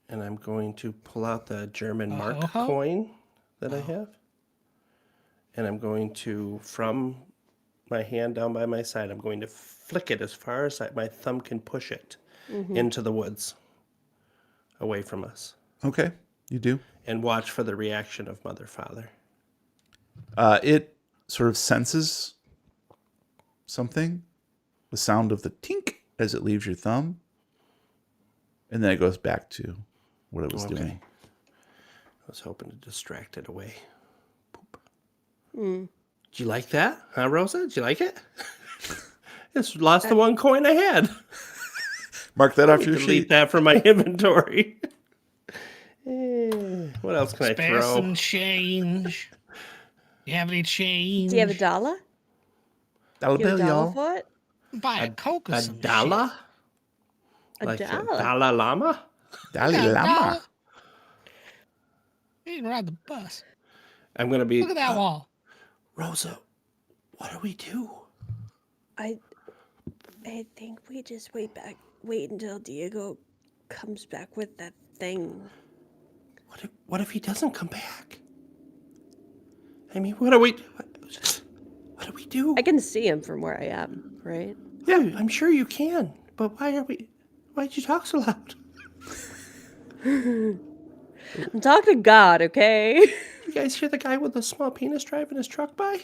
and I'm going to pull out the German mark coin that I have. And I'm going to, from my hand down by my side, I'm going to flick it as far as my thumb can push it into the woods, away from us. Okay, you do. And watch for the reaction of Mother, Father. It sort of senses something, the sound of the tink as it leaves your thumb, and then it goes back to what it was doing. I was hoping to distract it away. Poop. Did you like that, huh, Rosa? Did you like it? It's lost the one coin I had. Mark that off your Delete sheet. that from my inventory. What else can I Spare throw? some change. You have any change? Do you have a dollar? Dollar You have bill, a dollar y'all. for it? Buy a Coke or A some dollar? A Like dollar? a Dalai Lama? Dalai shit. Lama. You didn't ride the bus. I'm going to be... Look at that wall. Rosa, what do we do? I think we just wait until Diego comes back with that thing. What if he doesn't come back? I mean, what do we do? I can see him from where I am, right? Yeah, I'm sure you can. But why'd you talk so loud? I'm talking to God, okay? You guys hear the guy with the small penis driving his truck by?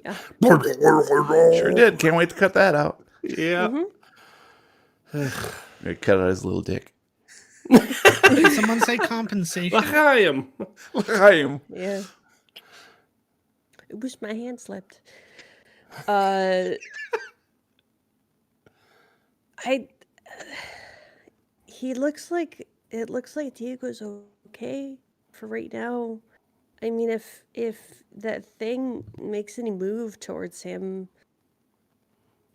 Yeah. Sure did. Can't wait to cut that out. Yeah. Maybe cut out his little dick. Did someone say compensation? L'chaim. L'chaim. Yeah. It was my hand slipped. It looks like Diego's okay. for right now, I mean, if that thing makes any move towards him,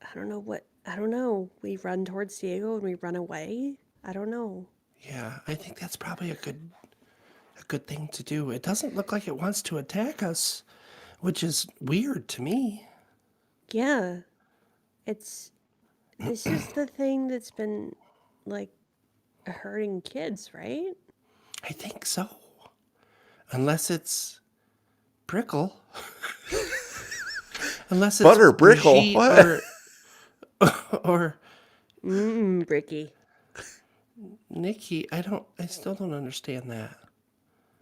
I don't know what. I don't know. We run towards Diego and we run away. I don't know. Yeah, I think that's probably a good thing to do. It doesn't look like it wants to attack us, which is weird to me. Yeah, it's this is the thing that's been like hurting kids, right? I think so. Unless it's Brickle. Unless it's Butter Brickle. Brigitte What? or Bricky. Nikki. I still don't understand that.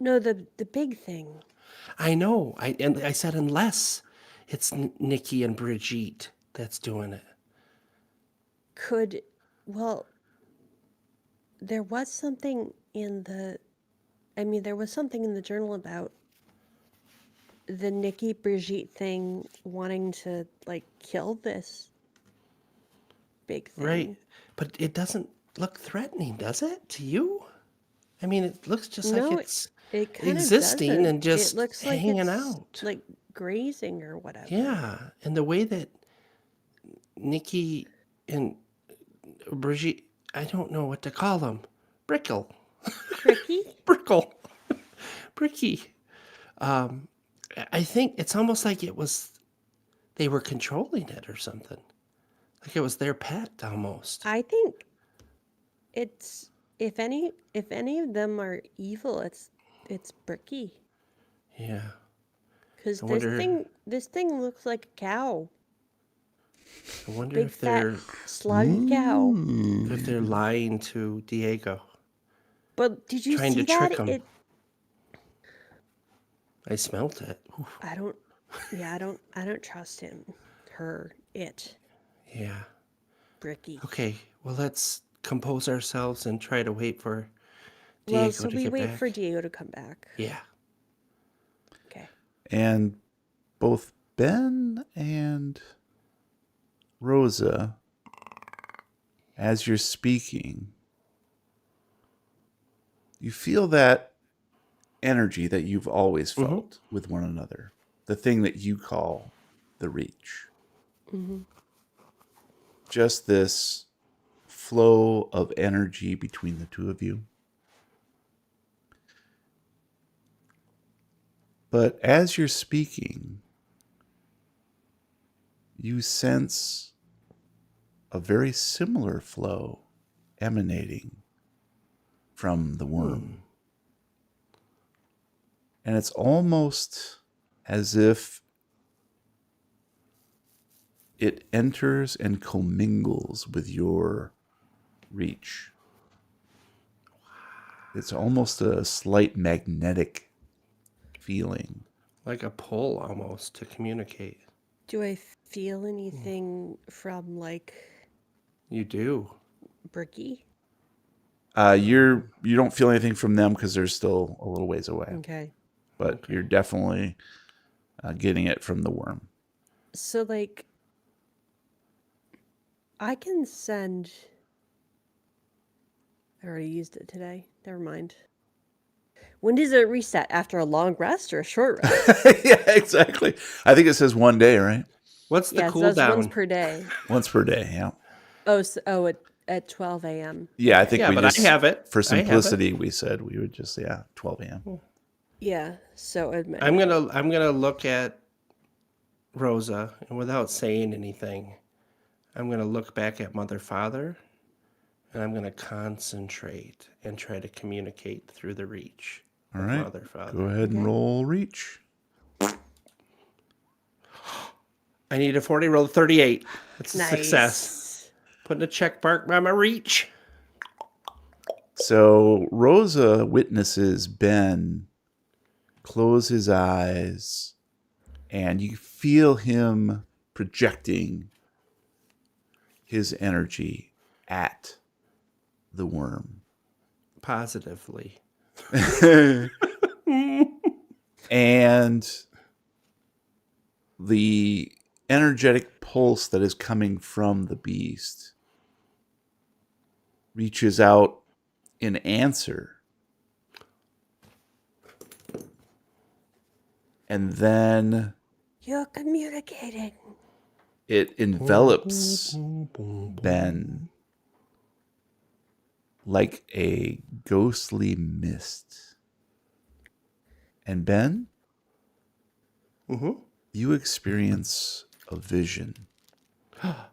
No, the big thing. I know. I said unless it's Nikki and Brigitte that's doing it. Well, there was something in the. I mean, there was something in the journal about the Nikki Brigitte thing wanting to like kill this big thing. Right. But it doesn't look threatening, does it? To you? I mean, it looks just like No, it's it kind of existing doesn't. and just It looks like hanging it's out. like grazing or whatever. Yeah. And the way that Nikki and Brigitte, I don't know what to call them. Brickle. Bricky? Brickle. Bricky. I think it's almost like they were controlling it or something. Like it was their pet almost. I think it's if any of them are evil, it's Bricky. Yeah. Because I wonder- this thing looks like a cow. I wonder Big if fat they're slug cow. if they're lying to Diego, But did you trying see to trick that? him. I smelt it. Oof. I don't trust him. Her, it, Yeah. Bricky. Okay. Well, let's compose ourselves and try to wait for Diego Well, so to we get wait back. for Diego to come back. Yeah. Okay. And both Ben and Rosa, as you're speaking, you feel that energy that you've always felt with one another, the thing that you call the reach. Just this flow of energy between the two of you. But as you're speaking, you sense a very similar flow emanating from the worm. And it's almost as if it enters and commingles with your reach. It's almost a slight magnetic feeling. Like a pull almost to communicate. Do I feel anything from like You do. Bricky? You don't feel anything from them because they're still a little ways away. Okay. But you're definitely getting it from the worm. So like I can send I already used it today. Never mind. When does it reset? After a long rest or a short rest? Yeah, exactly. I think it says 1 day, right? What's the Yeah, so that's once cooldown? per day. Once per day, yeah. At 12 a.m. Yeah, I think Yeah, we but just, I have it. for I have it. simplicity, we said we would just, 12 a.m. Yeah, so I'm gonna look at Rosa, and without saying anything, I'm gonna look back at Mother Father, and I'm gonna concentrate and try to communicate through the reach All of right. Mother Father. Go ahead and roll reach. I need a 40, roll a 38. That's a nice. success. Putting a check mark by my reach. So Rosa witnesses Ben close his eyes, and you feel him projecting his energy at the worm. Positively. And the energetic pulse that is coming from the beast reaches out in answer And then You're communicating. it envelops Ben like a ghostly mist. And Ben, you experience a vision. A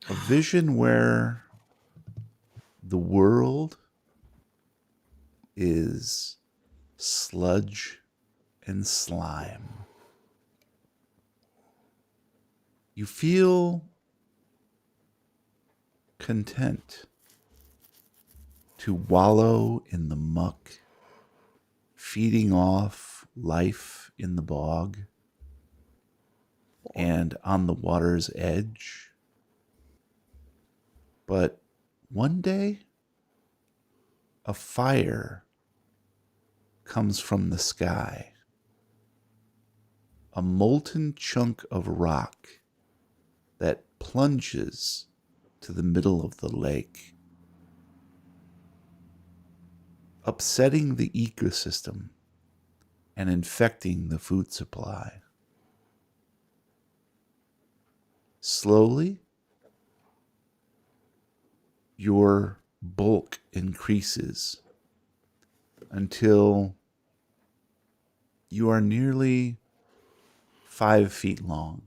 vision where the world is sludge and slime. You feel content to wallow in the muck, feeding off life in the bog and on the water's edge. But one day, a fire comes from the sky. A molten chunk of rock that plunges to the middle of the lake, upsetting the ecosystem and infecting the food supply. Slowly, your bulk increases until you are nearly 5 feet long.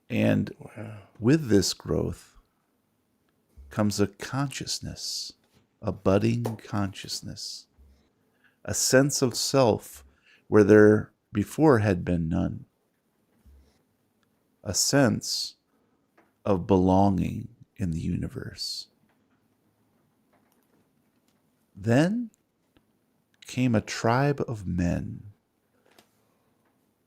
And with this growth comes a consciousness, a budding consciousness, a sense of self where there before had been none, a sense of belonging in the universe. Then came a tribe of men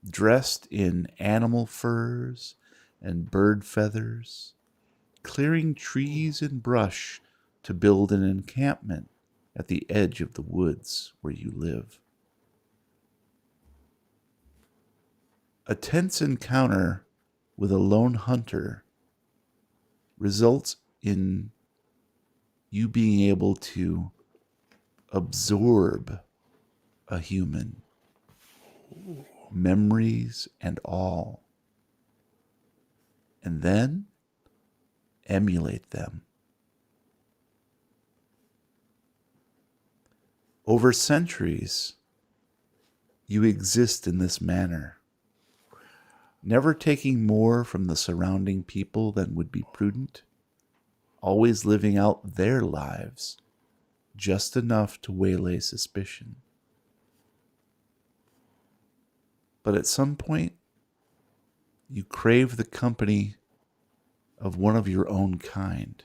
dressed in animal furs and bird feathers, clearing trees and brush to build an encampment at the edge of the woods where you live. A tense encounter with a lone hunter results in you being able to absorb a human, memories and all, and then emulate them. Over centuries, you exist in this manner, never taking more from the surrounding people than would be prudent, always living out their lives, just enough to waylay suspicion. But at some point, you crave the company of one of your own kind,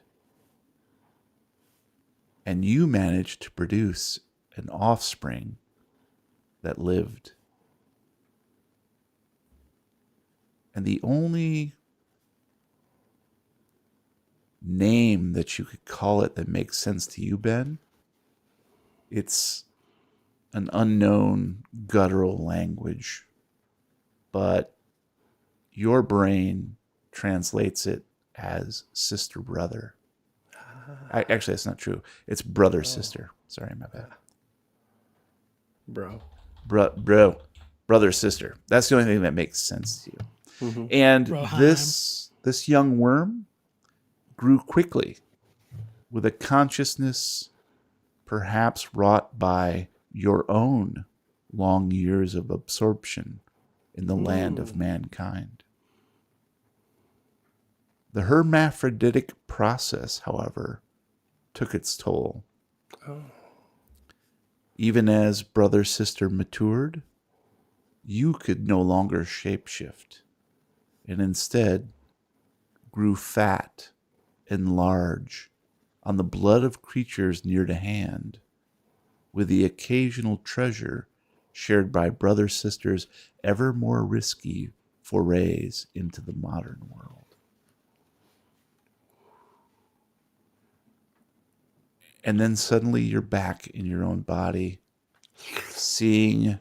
and you manage to produce an offspring that lived. And the only name that you could call it that makes sense to you, Ben, it's an unknown guttural language, but your brain translates it as sister brother. Actually, that's not true. It's brother sister. Sorry, my bad. Brother sister. That's the only thing that makes sense to you. Mm-hmm. And Roheim. this young worm grew quickly with a consciousness perhaps wrought by your own long years of absorption in the land of mankind. The hermaphroditic process, however, took its toll. Oh. Even as brother-sister matured, you could no longer shapeshift, and instead grew fat and large on the blood of creatures near to hand, with the occasional treasure shared by brother-sisters ever more risky forays into the modern world. And then suddenly you're back in your own body, seeing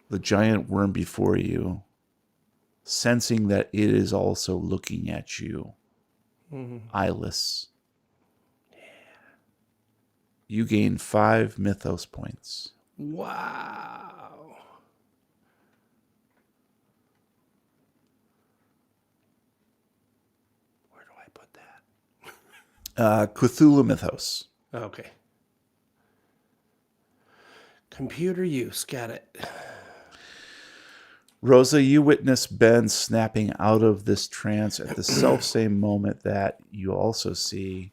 the giant worm before you, sensing that it is also looking at you, eyeless. You gain 5 mythos points. Wow. Where do I put that? Cthulhu mythos. Okay. Computer use. Got it. Rosa, you witness Ben snapping out of this trance at the selfsame moment that you also see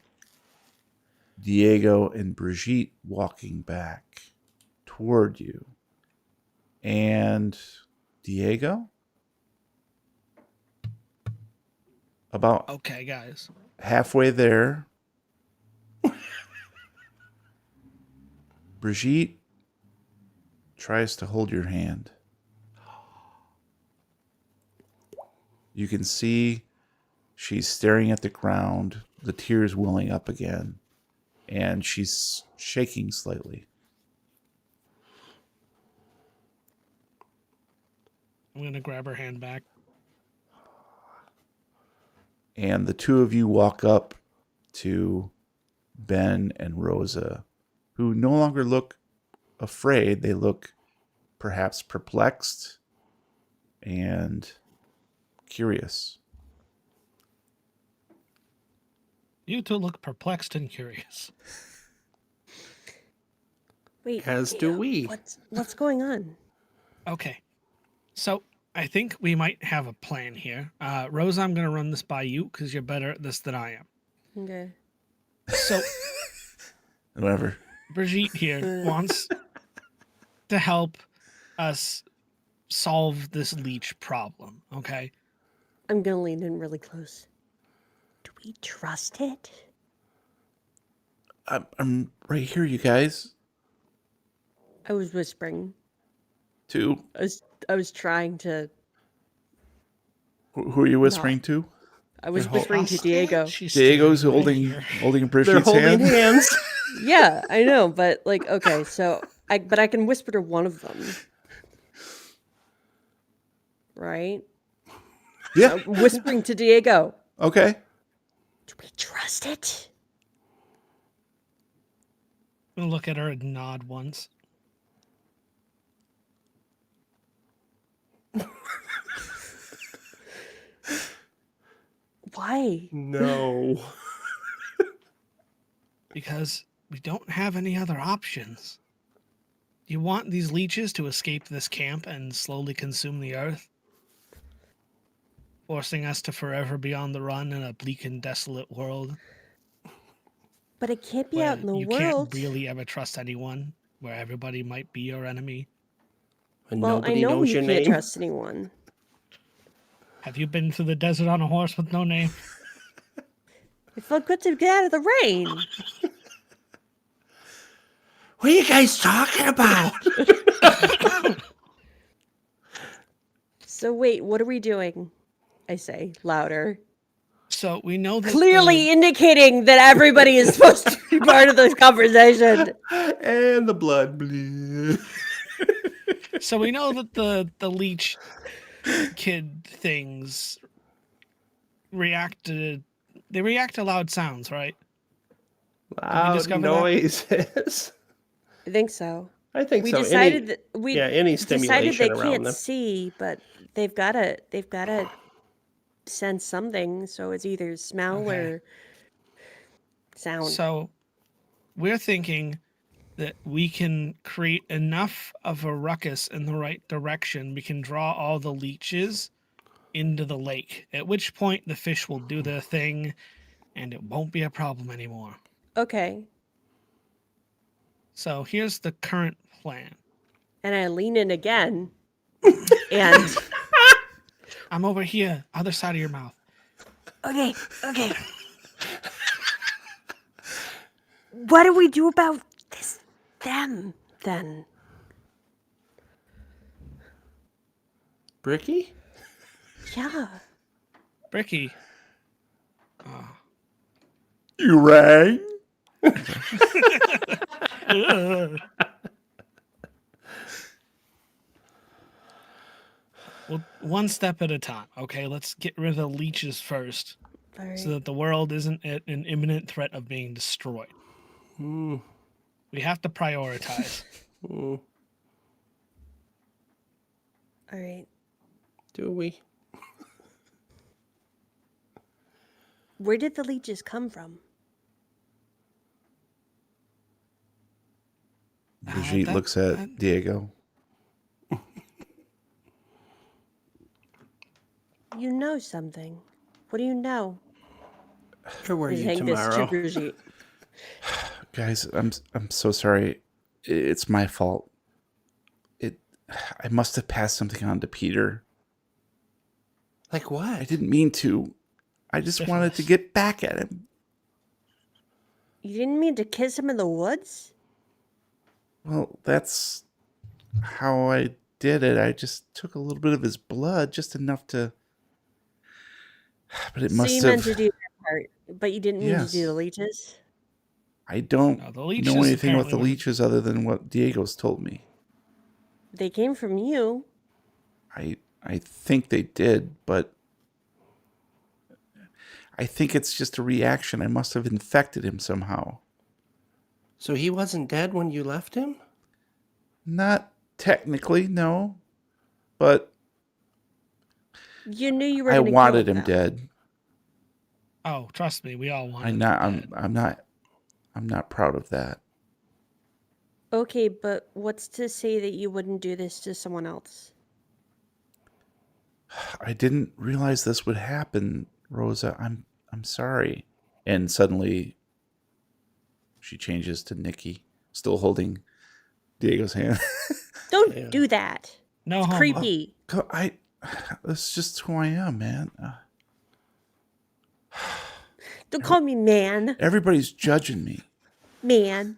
Diego and Brigitte walking back toward you. And Diego? About Okay, guys. halfway there, Brigitte tries to hold your hand. You can see she's staring at the ground, the tears welling up again, and she's shaking slightly. I'm going to grab her hand back. And the two of you walk up to Ben and Rosa, who no longer look afraid. They look perhaps perplexed and curious. You two look perplexed and curious. Wait. As do we. What's going on? Okay. So I think we might have a plan here. Rosa, I'm going to run this by you because you're better at this than I am. Okay. So Whatever. Brigitte here wants to help us solve this leech problem, okay? I'm gonna lean in really close. Do we trust it? I'm right here, you guys. I was whispering. Two. I was trying to. Who are you whispering to? I was They're hol- whispering to Diego. She's Diego's staring right holding here. They're Brigitte's holding hand. hands. Yeah, I know, but like, okay, so I can whisper to one of them, right? Yeah. I'm whispering to Diego. Okay. Do we trust it? I'm going to look at her and nod once. Why? No. Because we don't have any other options. You want these leeches to escape this camp and slowly consume the earth? Forcing us to forever be on the run in a bleak and desolate world But it can't be where out in the you world. can't really ever trust anyone, where everybody might be your enemy. And Well, I nobody know knows you your can't name. trust anyone. Have you been through the desert on a horse with no name? It felt good to get out of the rain. What are you guys talking about? So wait, what are we doing? I say louder. So we know that Clearly indicating that everybody is supposed to be part of this conversation. And the blood bleed. so we know that the leech kid things react to loud sounds, right? Loud discover that? noises. I think so. I think We so. decided that we any decided stimulation they around can't them. see, but they've gotta sense something. So it's either smell Okay. or sound. So we're thinking that we can create enough of a ruckus in the right direction. We can draw all the leeches into the lake, at which point the fish will do their thing and it won't be a problem anymore. Okay. So here's the current plan. And I lean in again. And I'm over here, other side of your mouth. okay. What do we do about them then? Bricky? Yeah. Bricky. You rang? Well, one step at a time. Okay, let's get rid of the leeches first, All right. so that the world isn't at an imminent threat of being destroyed. We have to prioritize. Mm, All right. do we? Where did the leeches come from? Brigitte looks at Diego. You know something. What do you know? Where were He's you saying this to tomorrow? Brigitte. Guys, I'm so sorry. It's my fault. I must have passed something on to Peter. Like what? I didn't mean to. I just wanted to get back at him. You didn't mean to kiss him in the woods? Well, that's how I did it. I just took a little bit of his blood, just enough to. But it So must you have. meant to do that part, but you didn't mean to do Yes. the leeches? I don't No, the leeches know anything about the apparently were- leeches other than what Diego's told me. They came from you. I think they did, but I think it's just a reaction. I must have infected him somehow. So he wasn't dead when you left him? Not technically, no, but You knew you were I going to wanted him though. dead. Oh, trust me, we all want. I'm not proud of that. Okay, but what's to say that you wouldn't do this to someone else? I didn't realize this would happen, Rosa. I'm sorry. And suddenly she changes to Nikki, still holding Diego's hand. Don't Yeah. do that. No It's homo. creepy. That's just who I am, man. Don't call me man. Everybody's judging me. Man.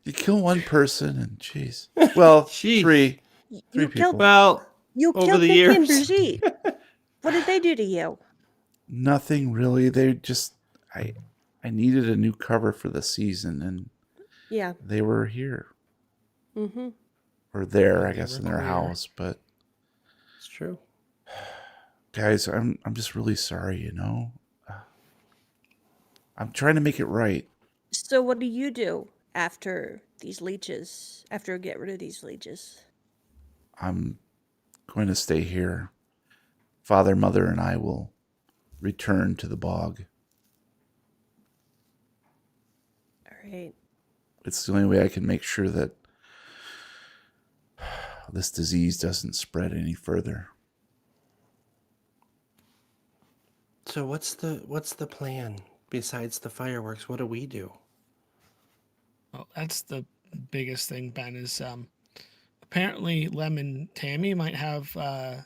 You kill one person and jeez. Well, Jeez. three You people. killed Well, you over killed the Nikki and years. Brigitte. What did they do to you? Nothing really. They just I needed a new cover for the season and Yeah. they were here. Mm-hmm. Or there, Yeah, I they guess, were in their queer. house. But it's true. guys, I'm just really sorry, you know. I'm trying to make it right. So what do you do after these leeches? After I get rid of these leeches? I'm going to stay here. Father, Mother, and I will return to the bog. All right. It's the only way I can make sure that this disease doesn't spread any further. So what's the plan besides the fireworks? What do we do? Well, that's the biggest thing, Ben, is apparently Lemon Tammy might have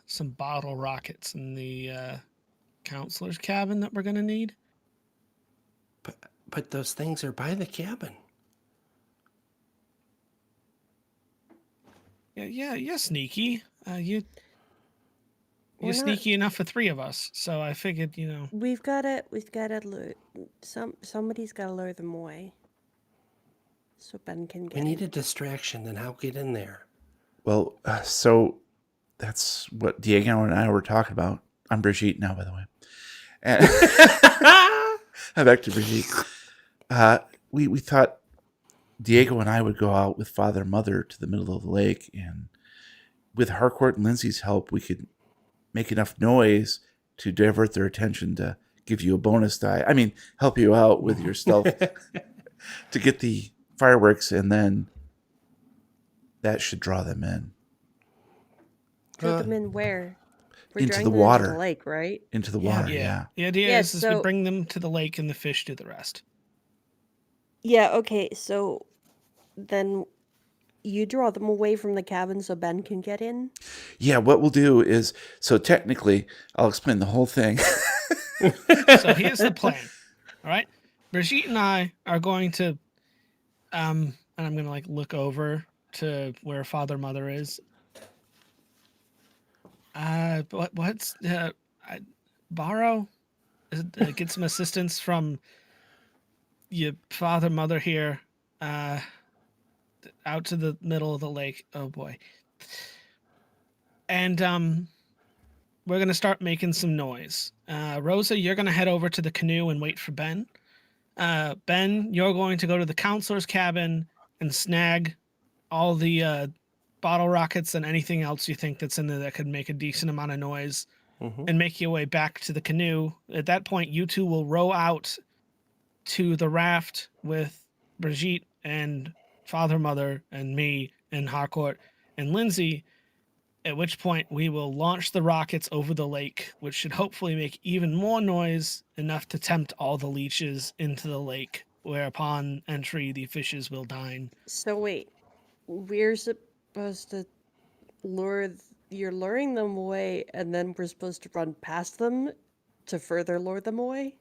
some bottle rockets in the counselor's cabin that we're gonna need. But those things are by the cabin. Yeah, sneaky. You're We're not- sneaky enough for three of us, so I figured, you know. We've gotta lure somebody's gotta lure them away. So Ben can We get need in. a distraction, then how get in there? Well, so that's what Diego and I were talking about. I'm Brigitte now, by the way. And I'm back to Brigitte. We thought Diego and I would go out with Father and Mother to the middle of the lake, and with Harcourt and Lindsay's help, we could make enough noise to divert their attention to give you a bonus die. I mean, help you out with your stealth to get the fireworks, and then that should draw them in. Throw them in where? We're Into drawing the them water. Into the lake, right? Into the Yeah. water, yeah. The idea Yeah, is we so- bring them to the lake and the fish do the rest. Yeah, okay, so then you draw them away from the cabin so Ben can get in? Yeah, what we'll do is, so technically, I'll explain the whole thing. So here's the plan. All right. Brigitte and I are going to and I'm gonna like look over to where Father Mother is. What's borrow? Get some assistance from your Father Mother here. Out to the middle of the lake. Oh boy. And we're gonna start making some noise. Rosa, you're gonna head over to the canoe and wait for Ben. Ben, you're going to go to the counselor's cabin and snag all the bottle rockets and anything else you think that's in there that could make a decent amount of noise, and make your way back to the canoe. At that point, you two will row out to the raft with Brigitte and Father, Mother, and me, and Harcourt, and Lindsay, at which point we will launch the rockets over the lake, which should hopefully make even more noise, enough to tempt all the leeches into the lake, where upon entry the fishes will dine. So wait, we're supposed to you're luring them away, and then we're supposed to run past them to further lure them away?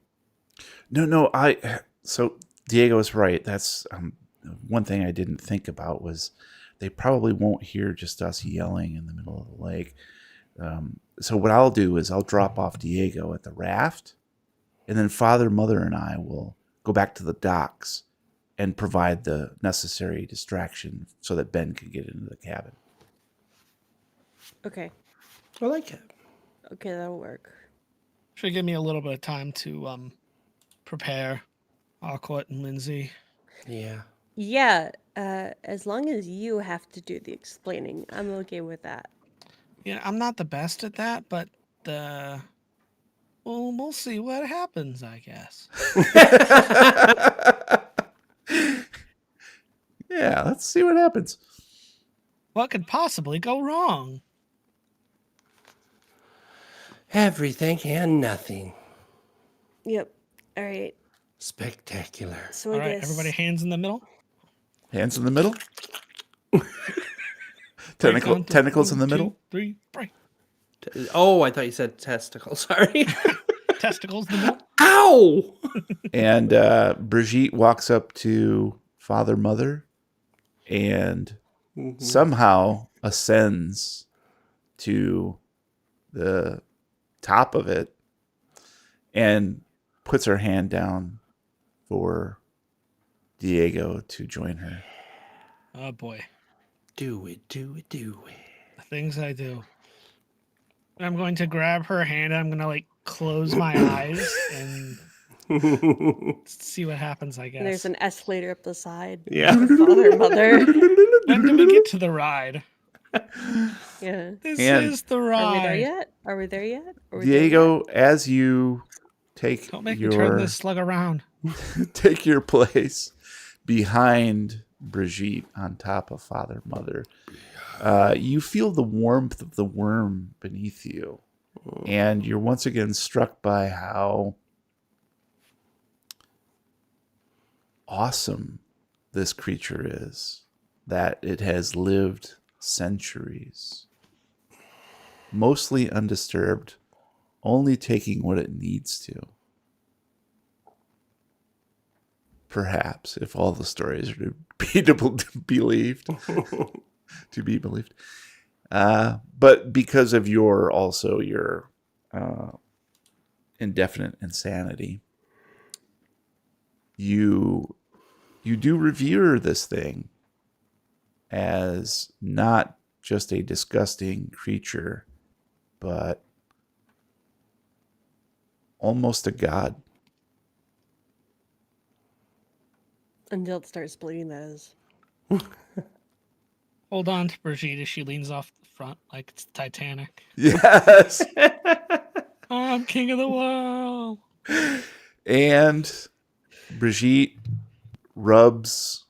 No, so Diego is right. That's one thing I didn't think about was they probably won't hear just us yelling in the middle of the lake. So what I'll do is I'll drop off Diego at the raft, and then Father, Mother, and I will go back to the docks and provide the necessary distraction so that Ben can get into the cabin. Okay. I like it. Okay, that'll work. Should give me a little bit of time to prepare Harcourt and Lindsay. Yeah. Yeah, as long as you have to do the explaining, I'm okay with that. Yeah, I'm not the best at that, but we'll see what happens, I guess. Yeah, let's see what happens. What could possibly go wrong? Everything and nothing. Yep. All right. Spectacular. So All I right, guess everybody, hands in the middle. Hands in the middle. Tentacles in the middle. 2, 3, break. Oh, I thought you said testicle. Sorry. Testicles in the middle. Ow! And Brigitte walks up to Father, Mother, and somehow ascends to the top of it and puts her hand down for Diego to join her. Oh boy, Do it. the things I do. I'm going to grab her hand. And I'm going to like close my eyes and see what happens, I guess. there's an escalator up the side. Yeah. Father, Mother. When do we get to the ride? Yeah. This And- is the Are we ride. there yet? Are we there yet? Are we there Diego, as you take Don't make me turn this slug around. take your place behind Brigitte on top of Father, Mother, you feel the warmth of the worm beneath you, and you're once again struck by how awesome this creature is, that it has lived centuries, mostly undisturbed, only taking what it needs to. Perhaps, if all the stories are to be believed, to be believed. But because of your indefinite insanity, you do revere this thing as not just a disgusting creature, but almost a god. Until it starts bleeding, that is. Hold on to Brigitte as she leans off the front like it's Titanic. Yes. I'm king of the world. And Brigitte rubs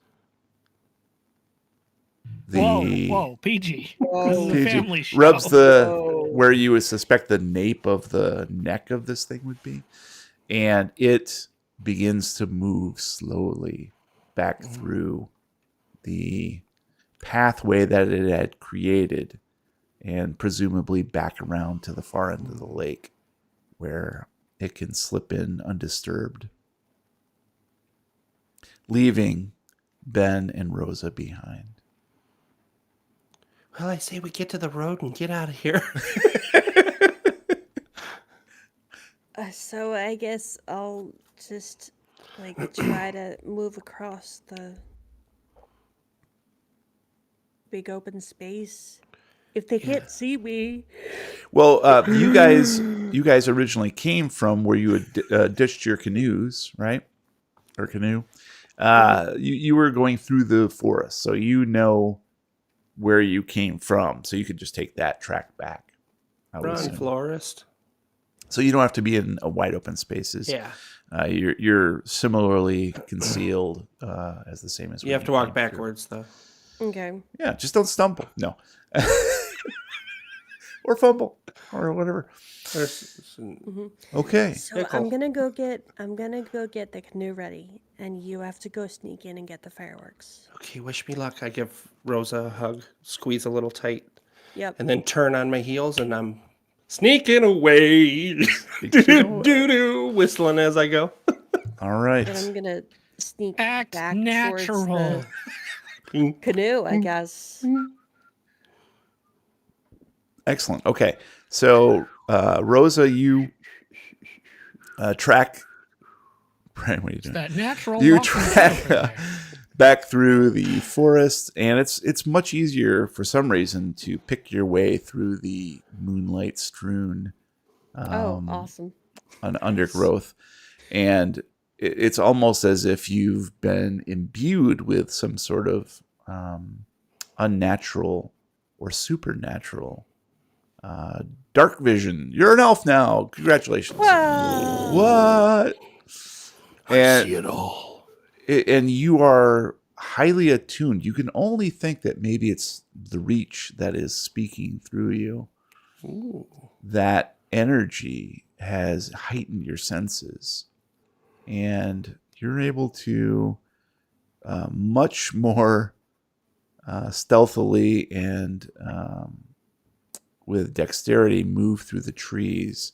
the Whoa, PG. This is a PG, family show. rubs the Whoa. where you would suspect the nape of the neck of this thing would be, and it begins to move slowly back through the pathway that it had created, and presumably back around to the far end of the lake, where it can slip in undisturbed, leaving Ben and Rosa behind. Well, I say we get to the road and get out of here. So I guess I'll just like try to move across the big open space. If they can't see me, Well, you guys originally came from where you had ditched your canoes, right? or canoe. You were going through the forest, so you know where you came from, so you could just take that track back. I would Run, assume. florist. So you don't have to be in wide open spaces. Yeah. You're similarly concealed as the same as You when have to walk came through. backwards, though. Okay. Yeah, just don't stumble. No. Or fumble or whatever. Okay. So Pickle. I'm gonna go get the canoe ready, and you have to go sneak in and get the fireworks. Okay, wish me luck. I give Rosa a hug, squeeze a little tight, Yep. and then turn on my heels, and I'm sneaking away. Do-do-do-do, whistling as I go. All right. And I'm gonna sneak Act back natural. towards the canoe, I guess. Excellent. Okay. So, Rosa, you track. Brian, what are you doing? That natural. You walking track over there. back through the forest, and it's much easier for some reason to pick your way through the moonlight strewn Awesome. undergrowth, and it's almost as if you've been imbued with some sort of unnatural or supernatural dark vision. You're an elf now. Congratulations. Whoa. What? I see it all. And you are highly attuned. You can only think that maybe it's the reach that is speaking through you. Ooh. That energy has heightened your senses, and you're able to much more stealthily and with dexterity move through the trees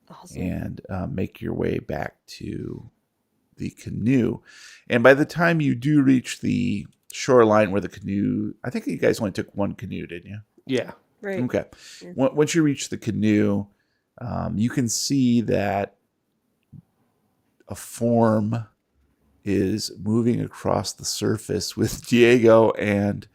Awesome. and make your way back to the canoe. And by the time you do reach the shoreline where the canoe, I think you guys only took one canoe, didn't you? Yeah. Right. Okay. Yeah. Once you reach the canoe, you can see that a form is moving across the surface with Diego and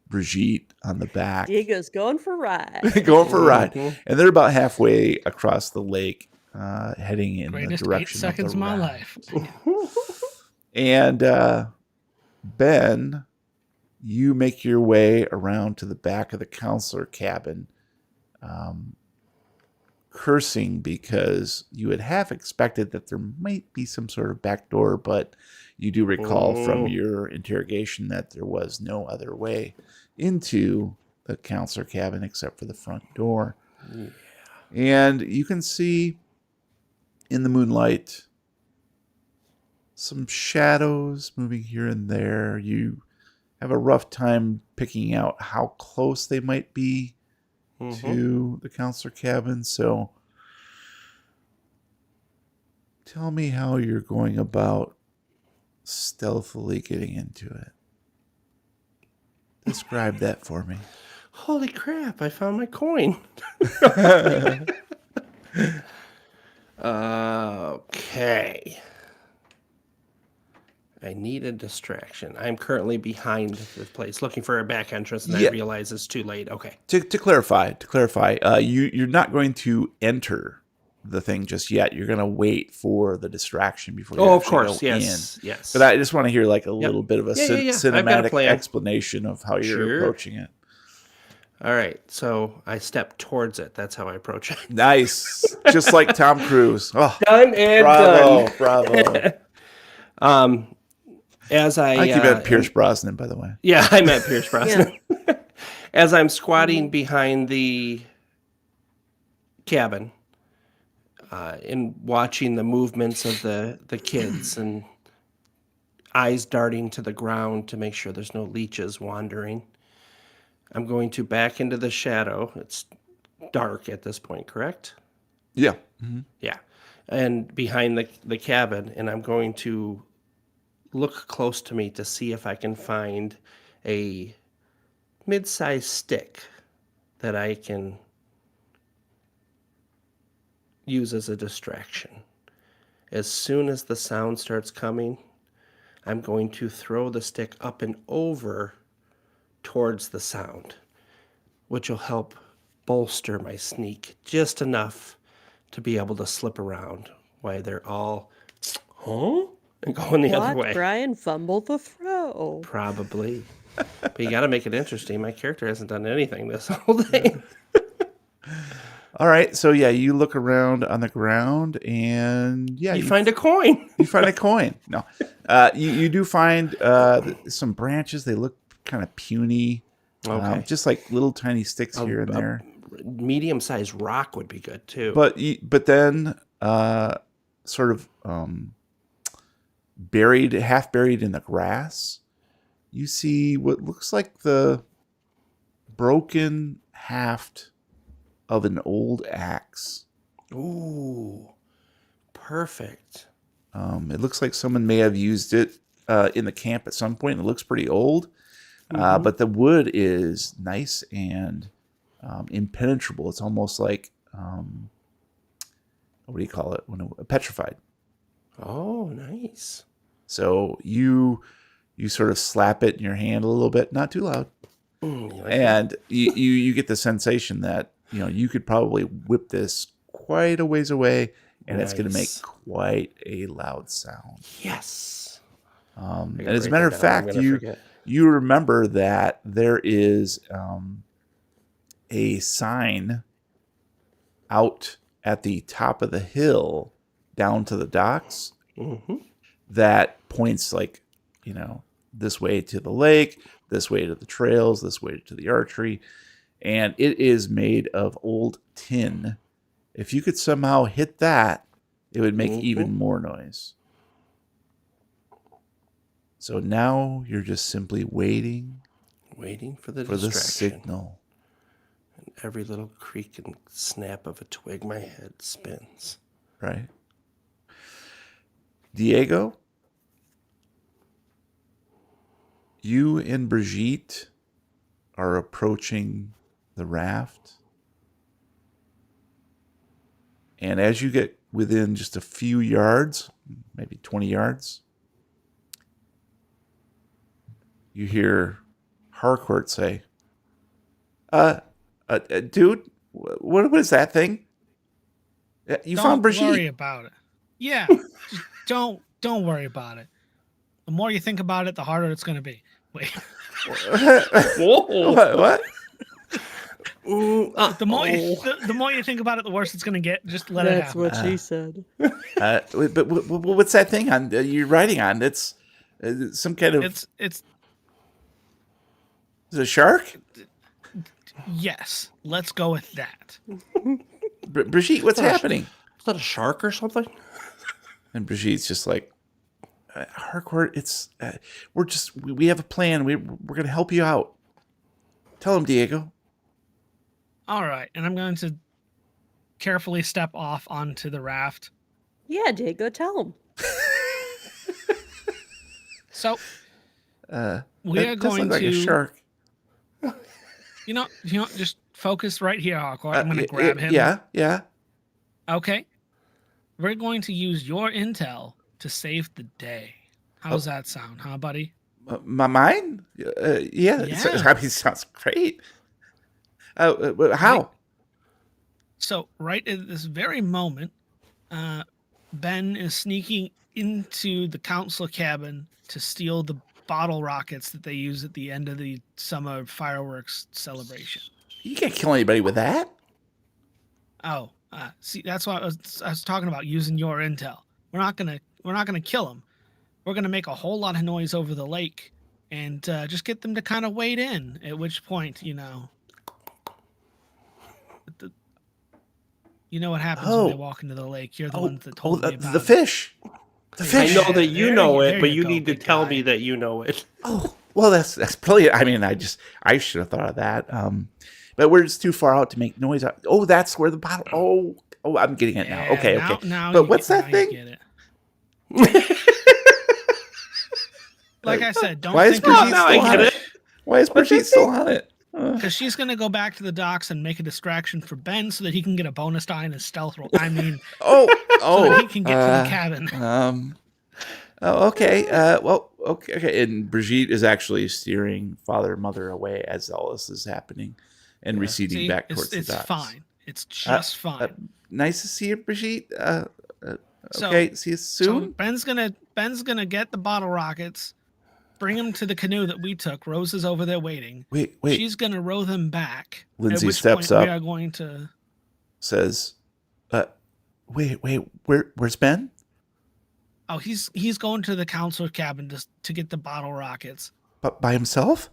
Brigitte on the back. Diego's going for a ride. Going for a ride. Mhm. And they're about halfway across the lake, heading in Greatest the 8 direction seconds of of the my raft. life. And Ben, you make your way around to the back of the counselor cabin, cursing because you had half expected that there might be some sort of back door, but you do recall from your interrogation that there was no other way into the counselor cabin except for the front door. Yeah. And you can see in the moonlight some shadows moving here and there. You have a rough time picking out how close they might be to the counselor cabin. So tell me how you're going about stealthily getting into it. Describe that for me. Holy crap, I found my coin. Okay. I need a distraction. I'm currently behind the place, looking for a back entrance, and Yeah. I realize it's too late. Okay. To clarify, you're not going to enter the thing just yet. You're going to wait for the distraction before you Oh, of actually course. go Yes. in. Yes. But I just want to hear like a little bit of a Yeah. I've got a cinematic plan. explanation of how you're Sure. approaching it. All right. So I step towards it. That's how I approach it. Nice. Just like Tom Cruise. Oh, Done and bravo, done. bravo. As I I keep at Pierce Brosnan, by the way. Yeah, I met Pierce Brosnan. As I'm squatting behind the cabin and watching the movements of the kids and eyes darting to the ground to make sure there's no leeches wandering, I'm going to back into the shadow. It's dark at this point, correct? Yeah. Yeah. And behind the cabin, and I'm going to look close to me to see if I can find a mid-sized stick that I can use as a distraction. As soon as the sound starts coming, I'm going to throw the stick up and over towards the sound, which will help bolster my sneak just enough to be able to slip around while they're all, huh? and going the other Watch way. Brian fumble the throw. Probably. But you got to make it interesting. My character hasn't done anything this whole day. All right, so yeah, you look around on the ground, and yeah, You find a coin. you find a coin. No, you do find some branches. They look kind of puny, Okay. just like little tiny sticks here and there. Medium-sized rock would be good too. But then sort of half buried in the grass, you see what looks like the broken haft of an old axe. Ooh, perfect. It looks like someone may have used it in the camp at some point. It looks pretty old, but the wood is nice and impenetrable. It's almost like what do you call it? Petrified. Oh, nice. So you sort of slap it in your hand a little bit, not too loud, You like and you get the sensation that you could probably whip this quite a ways away, and it's going to make Nice. quite a loud sound. that? Yes. And as a matter of fact, forget. you remember that there is a sign out at the top of the hill down to the docks that points this way to the lake, this way to the trails, this way to the archery, and it is made of old tin. If you could somehow hit that, it would make even more noise. So now you're just simply waiting Waiting for the for the distraction. signal. And every little creak and snap of a twig, my head spins. Right? Diego, you and Brigitte are approaching the raft. And as you get within just a few yards, maybe 20 yards, you hear Harcourt say, dude, what is that thing? You found Don't worry Brigitte. about it. Yeah, just don't worry about it. The more you think about it, the harder it's going to be. Wait, What? the more you think about it, the worse it's going to get. Just let it That's happen. what she said. But what's that thing on you're riding on? It's some kind of. It's Is it a shark? yes. Let's go with that. Brigitte, what's happening? Is that a shark or something? And Brigitte's just like, Harcourt, it's we have a plan. We're gonna help you out. Tell him, Diego. All right, and I'm going to carefully step off onto the raft. Yeah, Diego, tell him. So we That are does going look like to, a shark. just focus right here, Harcourt. I'm going to grab him. Yeah. Okay. We're going to use your intel to save the day. How's that sound, huh, buddy? Mine? Yeah. Yeah. It sounds great. How? So, right at this very moment, Ben is sneaking into the council cabin to steal the bottle rockets that they use at the end of the summer fireworks celebration. You can't kill anybody with that. Oh, see, that's why I was talking about using your intel. We're not gonna kill them. We're gonna make a whole lot of noise over the lake, and just get them to kind of wade in. At which point, you know what happens when they walk into the lake. You're the ones that told me about the it. fish. The I fish. know that you There know you- it, there but you you go, need to big tell guy. me that you know it. Oh, well, that's brilliant. I mean, I should have thought of that. But we're just too far out to make noise. Oh, that's where the bottle. Oh, I'm getting it now. Yeah, Okay. Now But you what's get- that now you thing? get it. Like I said, don't Why is think Brigitte about I still get on it. it? Why is Brigitte still on it? because she's gonna go back to the docks and make a distraction for Ben so that he can get a bonus die in his stealth roll. I mean, so that he can get to the cabin. Okay. Well, okay. And Brigitte is actually steering father and mother away as all this is happening and receding See, back towards it's the docks. fine. It's just fine. Nice to see you, Brigitte. So, Okay, see you so soon. Ben's gonna get the bottle rockets, bring them to the canoe that we took. Rose is over there waiting. Wait. She's gonna row them back. Lindsay at which steps point up. We are going to. Says, wait. Where's Ben? Oh, he's going to the counselor cabin to get the bottle rockets. But by himself?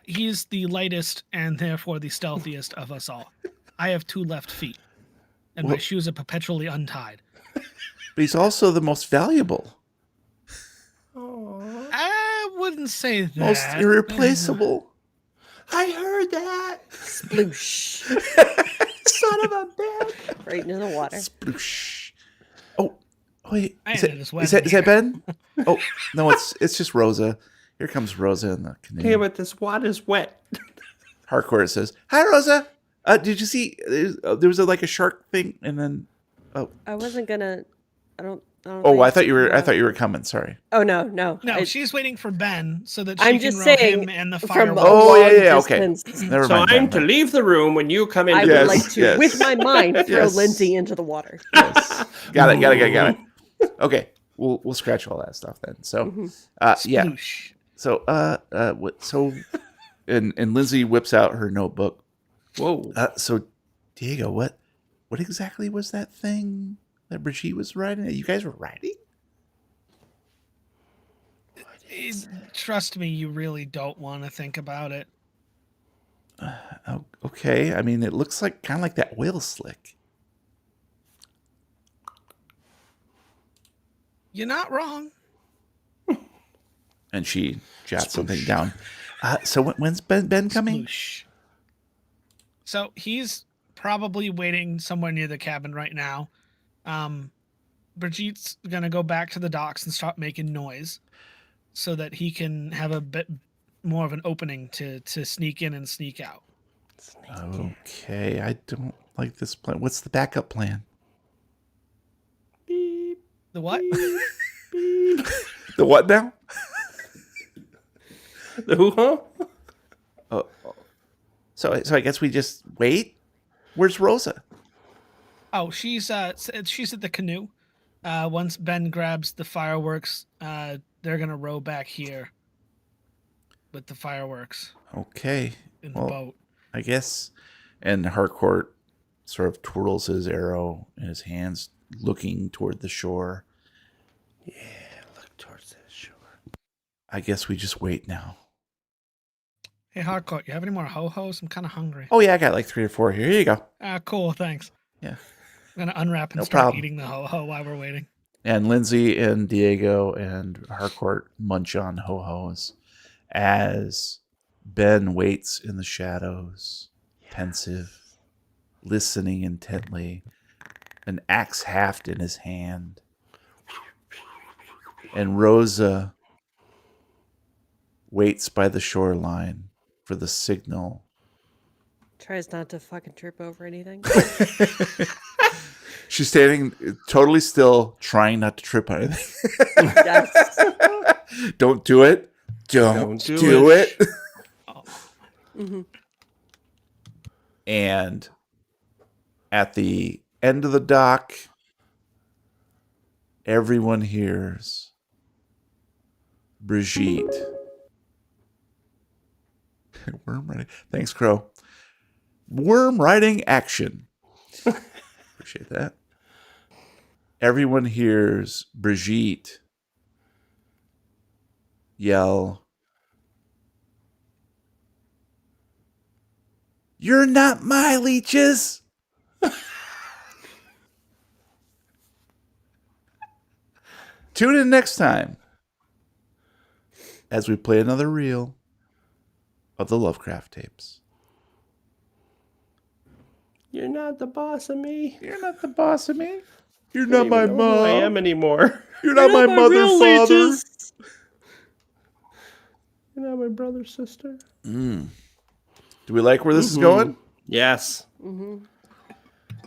He's the lightest and therefore the stealthiest of us all. I have 2 left feet, and my Well- shoes are perpetually untied. But he's also the most valuable, I wouldn't say that. most irreplaceable. I heard that. Sploosh. Son of a bitch. Right into the water. Sploosh. Oh, wait. I Is ended this is that wedding. Ben? Oh, no, it's just Rosa. Here comes Rosa in the canoe. Damn it, this water's wet. Harcourt says, "Hi, Rosa. Did you see there was like a shark thing, and then I wasn't gonna. I don't. I thought you were coming. Sorry. Oh no. No, she's waiting for Ben so that she I'm can just row saying him and the from fireworks. a Oh, long yeah, okay. distance, Never So mind. I'm never to mind. leave the room when you come in. I Yes, would like to, yes. with my mind, throw Yes. Lindsay into the water. Yes. Got it. Okay, we'll scratch all that stuff then. So, yeah. Sploosh. So, and Lindsay whips out her notebook. Whoa. So, Diego, what exactly was that thing that Brigitte was riding? You guys were riding? Trust me, you really don't want to think about it. Oh, okay. I mean, it looks like kind of like that whale slick. You're not wrong. And she jots something down. So when's Ben coming? Sploosh. So he's probably waiting somewhere near the cabin right now. Brigitte's gonna go back to the docks and start making noise so that he can have a bit more of an opening to sneak in and sneak out. Okay, I don't like this plan. What's the backup plan? Beep, The what? beep. The what now? The hoo-ha? So I guess we just wait. Where's Rosa? Oh, she's at the canoe. Once Ben grabs the fireworks, they're gonna row back here with the fireworks Okay, in the well, boat. I guess. And Harcourt sort of twirls his arrow in his hands, looking toward the shore. Yeah, look towards that shore. I guess we just wait now. Hey, Harcourt, you have any more ho-hos? I'm kind of hungry. Oh yeah, I got like 3 or 4 here. Here you go. Cool, thanks. Yeah. I'm gonna unwrap and No start problem. eating the ho-ho while we're waiting. And Lindsay and Diego and Harcourt munch on ho-hos as Ben waits in the shadows, pensive, listening intently, an axe haft in his hand. And Rosa waits by the shoreline for the signal. Tries not to fucking trip over anything. She's standing totally still, trying not to trip on anything. Yes. Don't do it. Don't do it. Mm-hmm. And at the end of the dock, everyone hears Brigitte. Worm riding. Thanks, Crow. Worm riding action. Appreciate that. Everyone hears Brigitte yell, "You're not my leeches!" Tune in next time as we play another reel of the Lovecraft Tapes. You're not the boss of me. You're not the boss of me. You're I not don't my even know who I am mom. anymore. You're not my mother, real father. leeches. You're not my brother, sister. Do we like where this is going? Yes. Mm-hmm.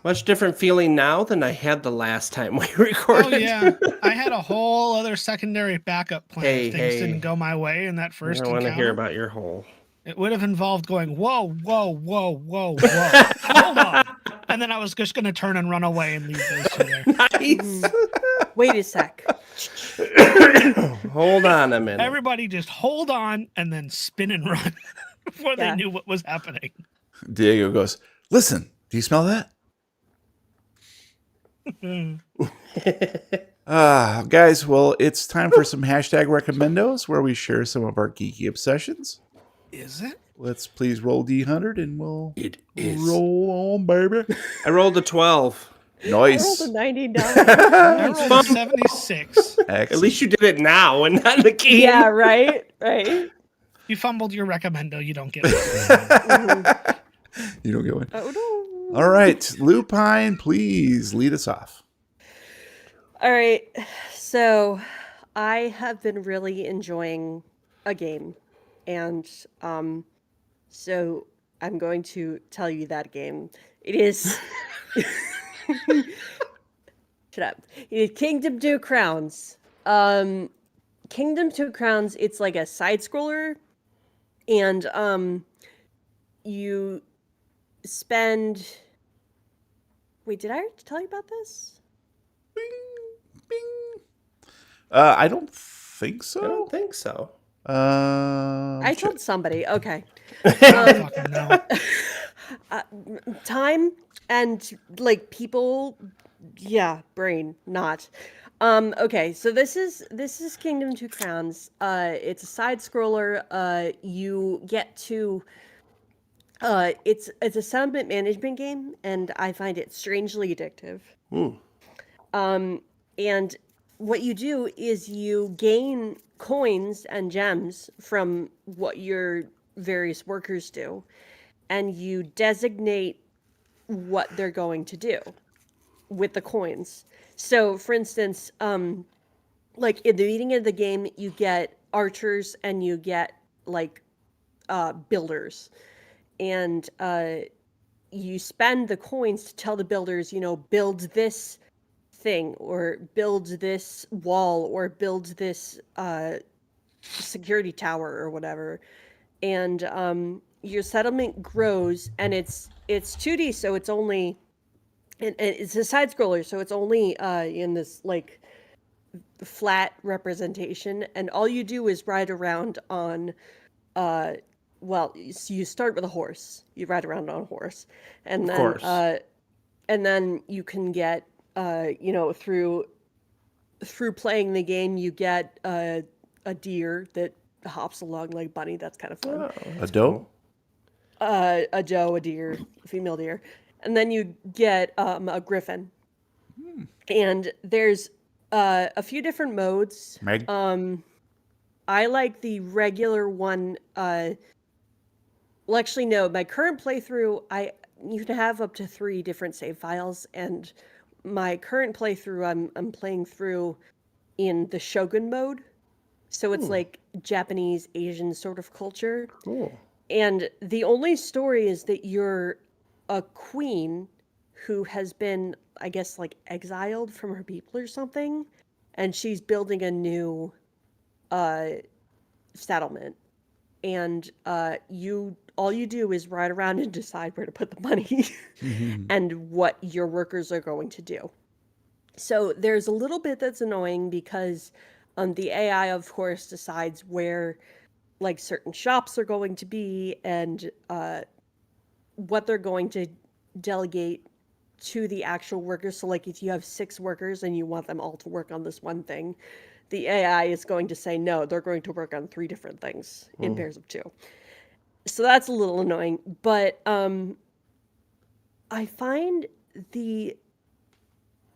Much different feeling now than I had the last time we Oh recorded. yeah, I had a whole other secondary backup plan. Hey, if things hey. didn't go my way in that I first don't want to encounter. hear about your whole. It would have involved going, whoa, whoa, whoa, whoa, whoa. Hold on. And then I was just going to turn and run away and leave those two there. Nice. Wait a sec. Hold on a minute. Everybody just hold on and then spin and run before they Yeah. knew what was happening. Diego goes, listen, do you smell that? Guys, well, it's time for some hashtag recommendos where we share some of our geeky obsessions. Is it? Let's please roll D100 and we'll It is. roll on, baby. I rolled a 12. I rolled Nice. a 99. I rolled a 76. At Excellent. least you did it now and not in the game. Yeah, right? Right. You fumbled your recommendo. You don't get it. You don't get one. Oh, no. All right, Lupine, please lead us off. All right. So I have been really enjoying a game. And so I'm going to tell you that game. It is shut up. It is Kingdom Two Crowns. Kingdom Two Crowns, it's like a side scroller, and you spend. Wait, did I already tell you about this? Bing. I don't think I so. don't think so. I told somebody. Okay. Fucking no. Time and like people, yeah, brain not. Okay, so this is Kingdom Two Crowns. It's a side scroller. You get to it's a settlement management game, and I find it strangely addictive. And what you do is you gain coins and gems from what your various workers do, and you designate what they're going to do with the coins. So, for instance, like in the beginning of the game, you get archers and you get like builders, and you spend the coins to tell the builders, build this thing or build this wall or build this security tower or whatever. And your settlement grows, and it's 2D, so it's only and it's a side scroller, so it's only in this like flat representation, and all you do is ride around on well, so you start with a horse. You ride around on a horse, and then you can get through playing the game, you get a deer that hops along like bunny. That's kind of fun. A doe? A doe, a deer, female deer, and then you get a griffin. And there's a few different modes. Meg? I like the regular one. Well, actually, no. My current playthrough, you can have up to 3 different save files, and my current playthrough, I'm playing through in the Shogun mode. So it's like Japanese, Asian sort of culture. Cool. And the only story is that you're a queen who has been, I guess, like exiled from her people or something, and she's building a new settlement. And all you do is ride around and decide where to put the money and what your workers are going to do. So there's a little bit that's annoying because the AI, of course, decides where like certain shops are going to be and what they're going to delegate to the actual workers. So like if you have 6 workers and you want them all to work on this one thing, the AI is going to say, no, they're going to work on 3 different things in pairs of 2. So that's a little annoying, but I find the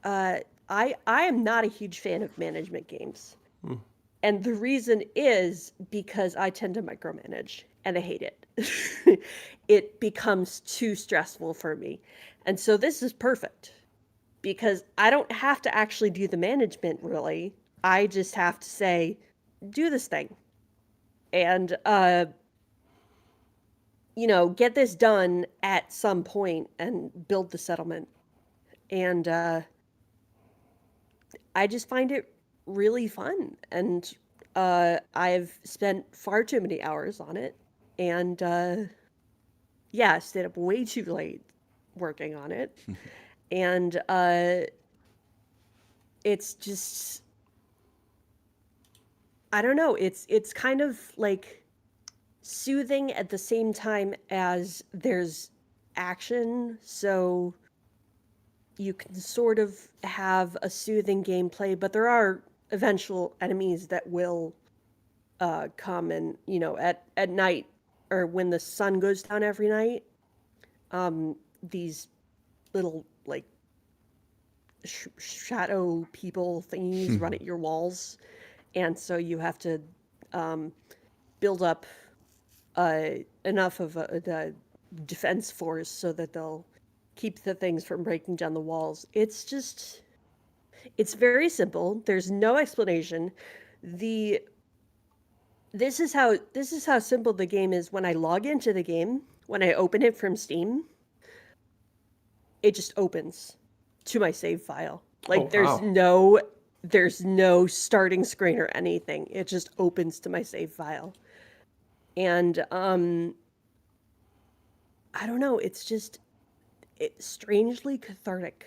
I am not a huge fan of management games. And the reason is because I tend to micromanage and I hate it. It becomes too stressful for me. And so this is perfect because I don't have to actually do the management really. I just have to say, do this thing. And get this done at some point and build the settlement. And I just find it really fun. And I've spent far too many hours on it. And I stayed up way too late working on it. And it's just, I don't know, it's kind of like soothing at the same time as there's action, so you can sort of have a soothing gameplay, but there are eventual enemies that will come and, you know, at night or when the sun goes down every night, these little like shadow people thingies run at your walls, and so you have to build up enough of a defense force so that they'll keep the things from breaking down the walls. It's just, it's very simple. There's no explanation. This is how simple the game is. When I log into the game, when I open it from Steam, it just opens to my save file. Like Oh, wow. there's no starting screen or anything. It just opens to my save file. And I don't know, it's strangely cathartic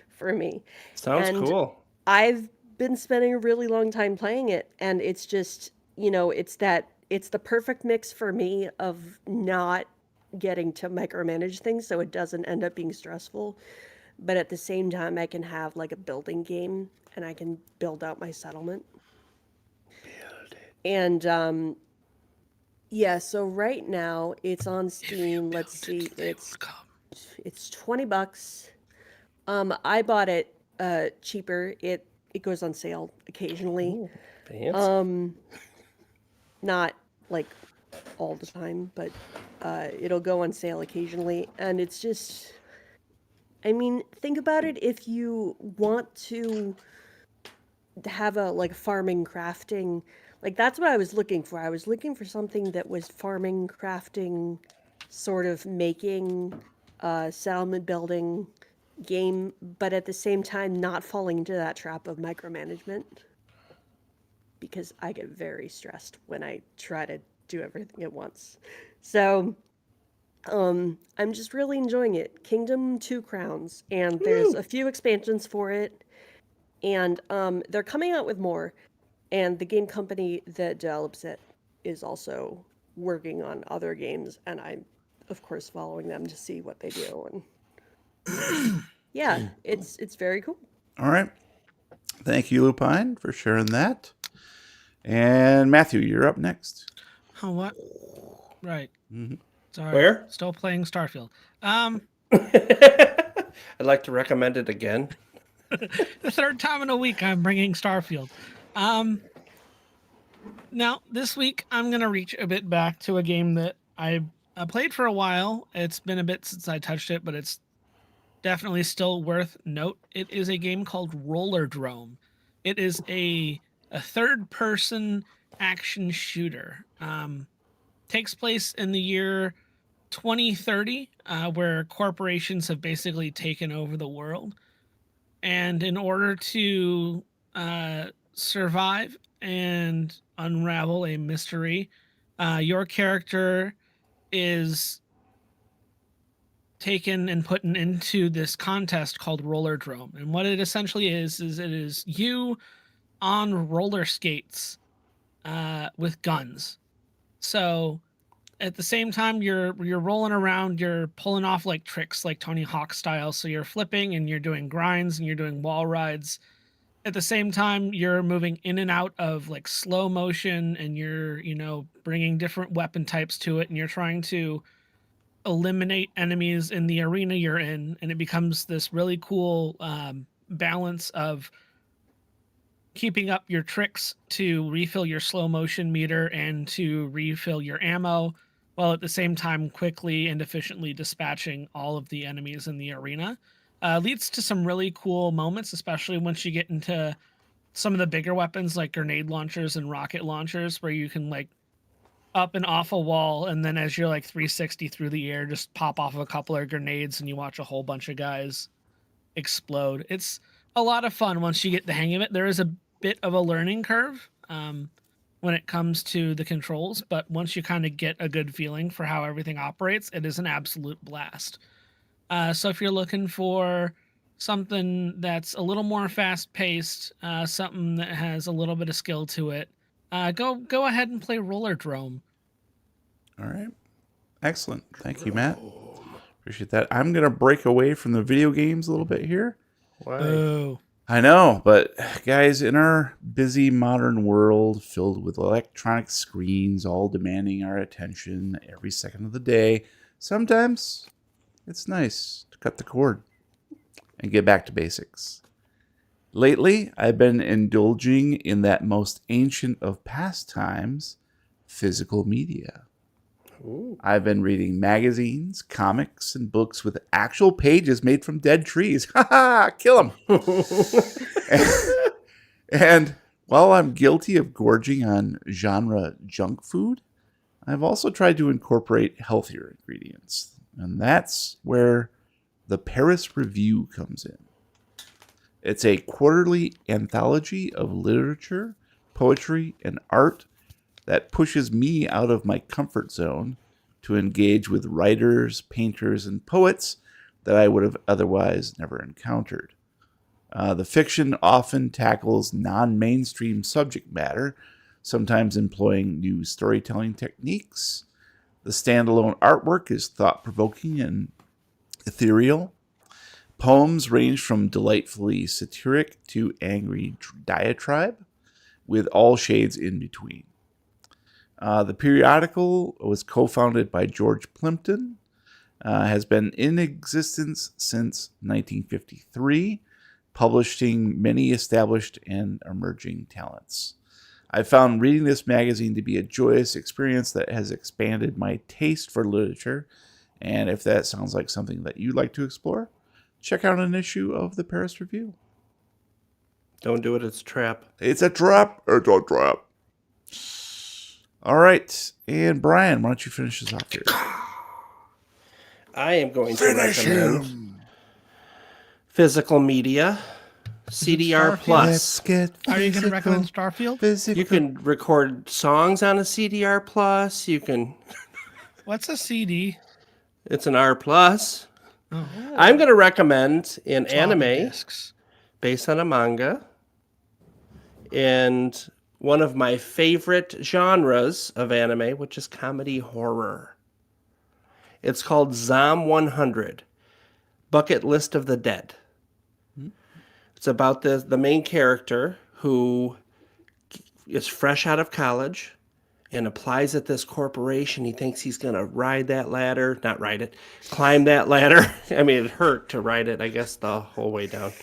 for me. Sounds And cool. I've been spending a really long time playing it, and it's just, you know, it's the perfect mix for me of not getting to micromanage things so it doesn't end up being stressful, but at the same time I can have like a building game and I can build out my settlement. And yeah, so right now it's on Steam. Let's see, it's $20. I bought it cheaper. It goes on sale occasionally. Ooh, fancy. Not like all the time, but it'll go on sale occasionally, and it's just, I mean, think about it. If you want to have a like farming crafting, like that's what I was looking for. I was looking for something that was farming crafting, sort of making settlement building game, but at the same time not falling into that trap of micromanagement, because I get very stressed when I try to do everything at once. So I'm just really enjoying it. Kingdom Two Crowns, and there's a few expansions for it, and they're coming out with more. And the game company that develops it is also working on other games, and I'm, of course, following them to see what they do. And yeah, it's very cool. All right. Thank you, Lupine, for sharing that. And Matthew, you're up next. Oh, what? Right. Sorry. Where? Still playing Starfield. I'd like to recommend it again. The third time in a week I'm bringing Starfield. Now, this week I'm going to reach a bit back to a game that I played for a while. It's been a bit since I touched it, but it's definitely still worth note. It is a game called Rollerdrome. It is a third-person action shooter. Takes place in the year 2030, where corporations have basically taken over the world. And in order to survive and unravel a mystery, your character is taken and put into this contest called Rollerdrome. And what it essentially is it is you on roller skates with guns. So at the same time you're rolling around, you're pulling off like tricks like Tony Hawk style. So you're flipping and you're doing grinds and you're doing wall rides. At the same time, you're moving in and out of like slow motion, and you're, you know, bringing different weapon types to it, and you're trying to eliminate enemies in the arena you're in, and it becomes this really cool balance of keeping up your tricks to refill your slow motion meter and to refill your ammo, while at the same time quickly and efficiently dispatching all of the enemies in the arena. Leads to some really cool moments, especially once you get into some of the bigger weapons like grenade launchers and rocket launchers, where you can like up and off a wall, and then as you're like 360 through the air, just pop off a couple of grenades and you watch a whole bunch of guys explode. It's a lot of fun once you get the hang of it. There is a bit of a learning curve when when it comes to the controls, but once you kind of get a good feeling for how everything operates, it is an absolute blast. So if you're looking for something that's a little more fast-paced, something that has a little bit of skill to it, go ahead and play Roller Drome. All right. Excellent. Thank you, Matt. Appreciate that. I'm going to break away from the video games a little bit here. Why? Oh, I know, but guys, in our busy modern world filled with electronic screens all demanding our attention every second of the day, sometimes it's nice to cut the cord and get back to basics. Lately, I've been indulging in that most ancient of pastimes, physical media. Ooh. I've been reading magazines, comics, and books with actual pages made from dead trees. Ha ha! Kill them! And while I'm guilty of gorging on genre junk food, I've also tried to incorporate healthier ingredients. And that's where the Paris Review comes in. It's a quarterly anthology of literature, poetry, and art that pushes me out of my comfort zone to engage with writers, painters, and poets that I would have otherwise never encountered. The fiction often tackles non-mainstream subject matter, sometimes employing new storytelling techniques. The standalone artwork is thought-provoking and ethereal. Poems range from delightfully satiric to angry diatribe, with all shades in between. The periodical was co-founded by George Plimpton, has been in existence since 1953, publishing many established and emerging talents. I found reading this magazine to be a joyous experience that has expanded my taste for literature, and if that sounds like something that you'd like to explore, check out an issue of the Paris Review. Don't do it, it's a trap. It's a trap. It's a trap. All right. And Brian, why don't you finish this off here? I am going to recommend physical media, CDR Starfield? Plus. Let's get are you going to recommend Starfield? physical. You can record songs on a CDR Plus. You can. What's a CD? It's an R Plus. Oh, I'm going to recommend an floppy anime disks. based on a manga, and one of my favorite genres of anime, which is comedy horror. It's called Zom 100, Bucket List of the Dead. It's about the main character who is fresh out of college and applies at this corporation. He thinks he's going to ride that ladder, not ride it, climb that ladder. I mean, it hurt to ride it, I guess, the whole way down.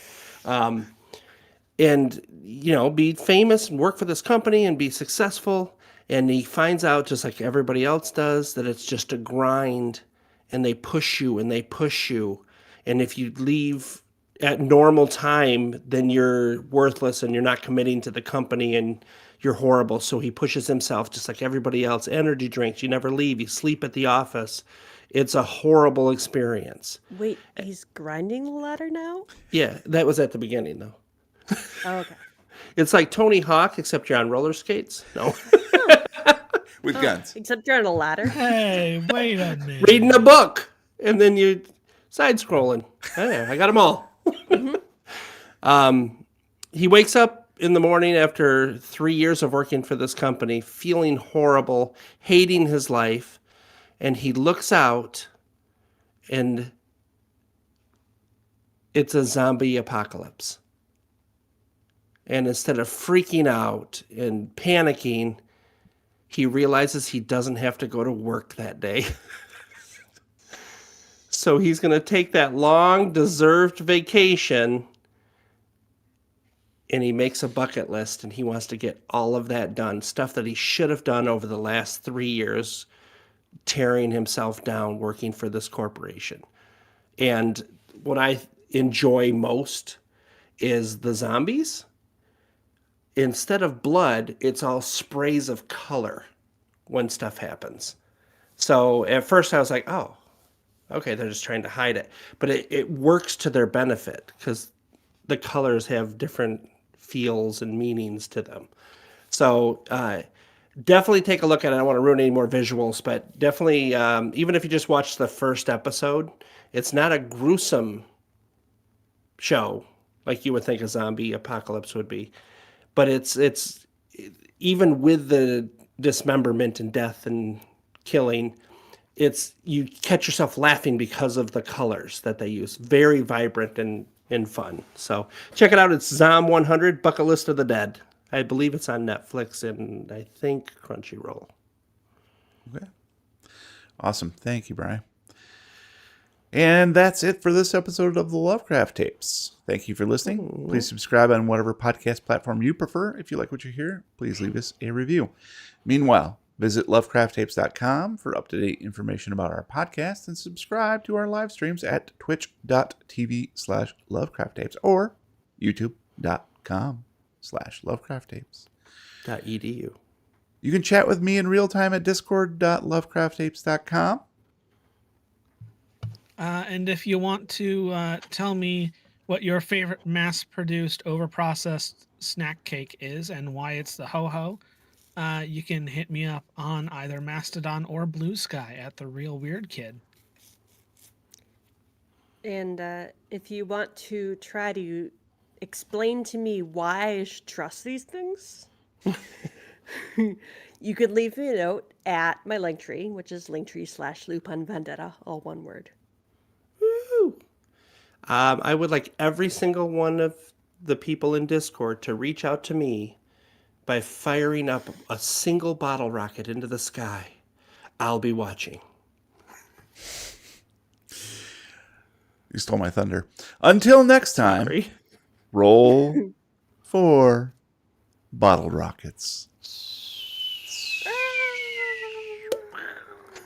And, you know, be famous and work for this company and be successful. And he finds out, just like everybody else does, that it's just a grind, and they push you and they push you. And if you leave at normal time, then you're worthless and you're not committing to the company and you're horrible. So he pushes himself just like everybody else. Energy drinks, you never leave, you sleep at the office. It's a horrible experience. Wait, he's grinding the ladder now? Yeah, that was at the beginning, though. Oh, okay. It's like Tony Hawk, except you're on roller skates. No. With guns. Except you're on a ladder. Hey, wait a minute. Reading a book, and then you side scrolling. Hey, I got them all. He wakes up in the morning after 3 years of working for this company, feeling horrible, hating his life, and he looks out, and it's a zombie apocalypse. And instead of freaking out and panicking, he realizes he doesn't have to go to work that day. So he's going to take that long deserved vacation, and he makes a bucket list, and he wants to get all of that done. Stuff that he should have done over the last 3 years, tearing himself down working for this corporation. And what I enjoy most is the zombies. Instead of blood, it's all sprays of color when stuff happens. So at first I was like, oh, okay, they're just trying to hide it. But it works to their benefit because the colors have different feels and meanings to them. So Definitely take a look at it. I don't want to ruin any more visuals, but definitely, even if you just watch the first episode, it's not a gruesome show like you would think a zombie apocalypse would be. But it's even with the dismemberment and death and killing, it's you catch yourself laughing because of the colors that they use. Very vibrant and fun. So check it out. It's Zom 100 Bucket List of the Dead. I believe it's on Netflix and I think Crunchyroll. Okay. Awesome. Thank you, Brian. And that's it for this episode of the Lovecraft Tapes. Thank you for listening. Please subscribe on whatever podcast platform you prefer. If you like what you hear, please leave us a review. Meanwhile, visit lovecrafttapes.com for up-to-date information about our podcast and subscribe to our live streams at twitch.tv/lovecrafttapes or youtube.com/lovecrafttapes. .edu. You can chat with me in real time at discord.lovecrafttapes.com. And if you want to tell me what your favorite mass-produced, overprocessed snack cake is and why it's the ho-ho, you can hit me up on either Mastodon or Blue Sky at The Real Weird Kid. And if you want to try to explain to me why I should trust these things, you could leave me a note at my Linktree, which is linktree/Lupin Vendetta, all one word. I would like every single one of the people in Discord to reach out to me by firing up a single bottle rocket into the sky. I'll be watching. You stole my thunder. Until next time, Sorry. roll for bottle rockets.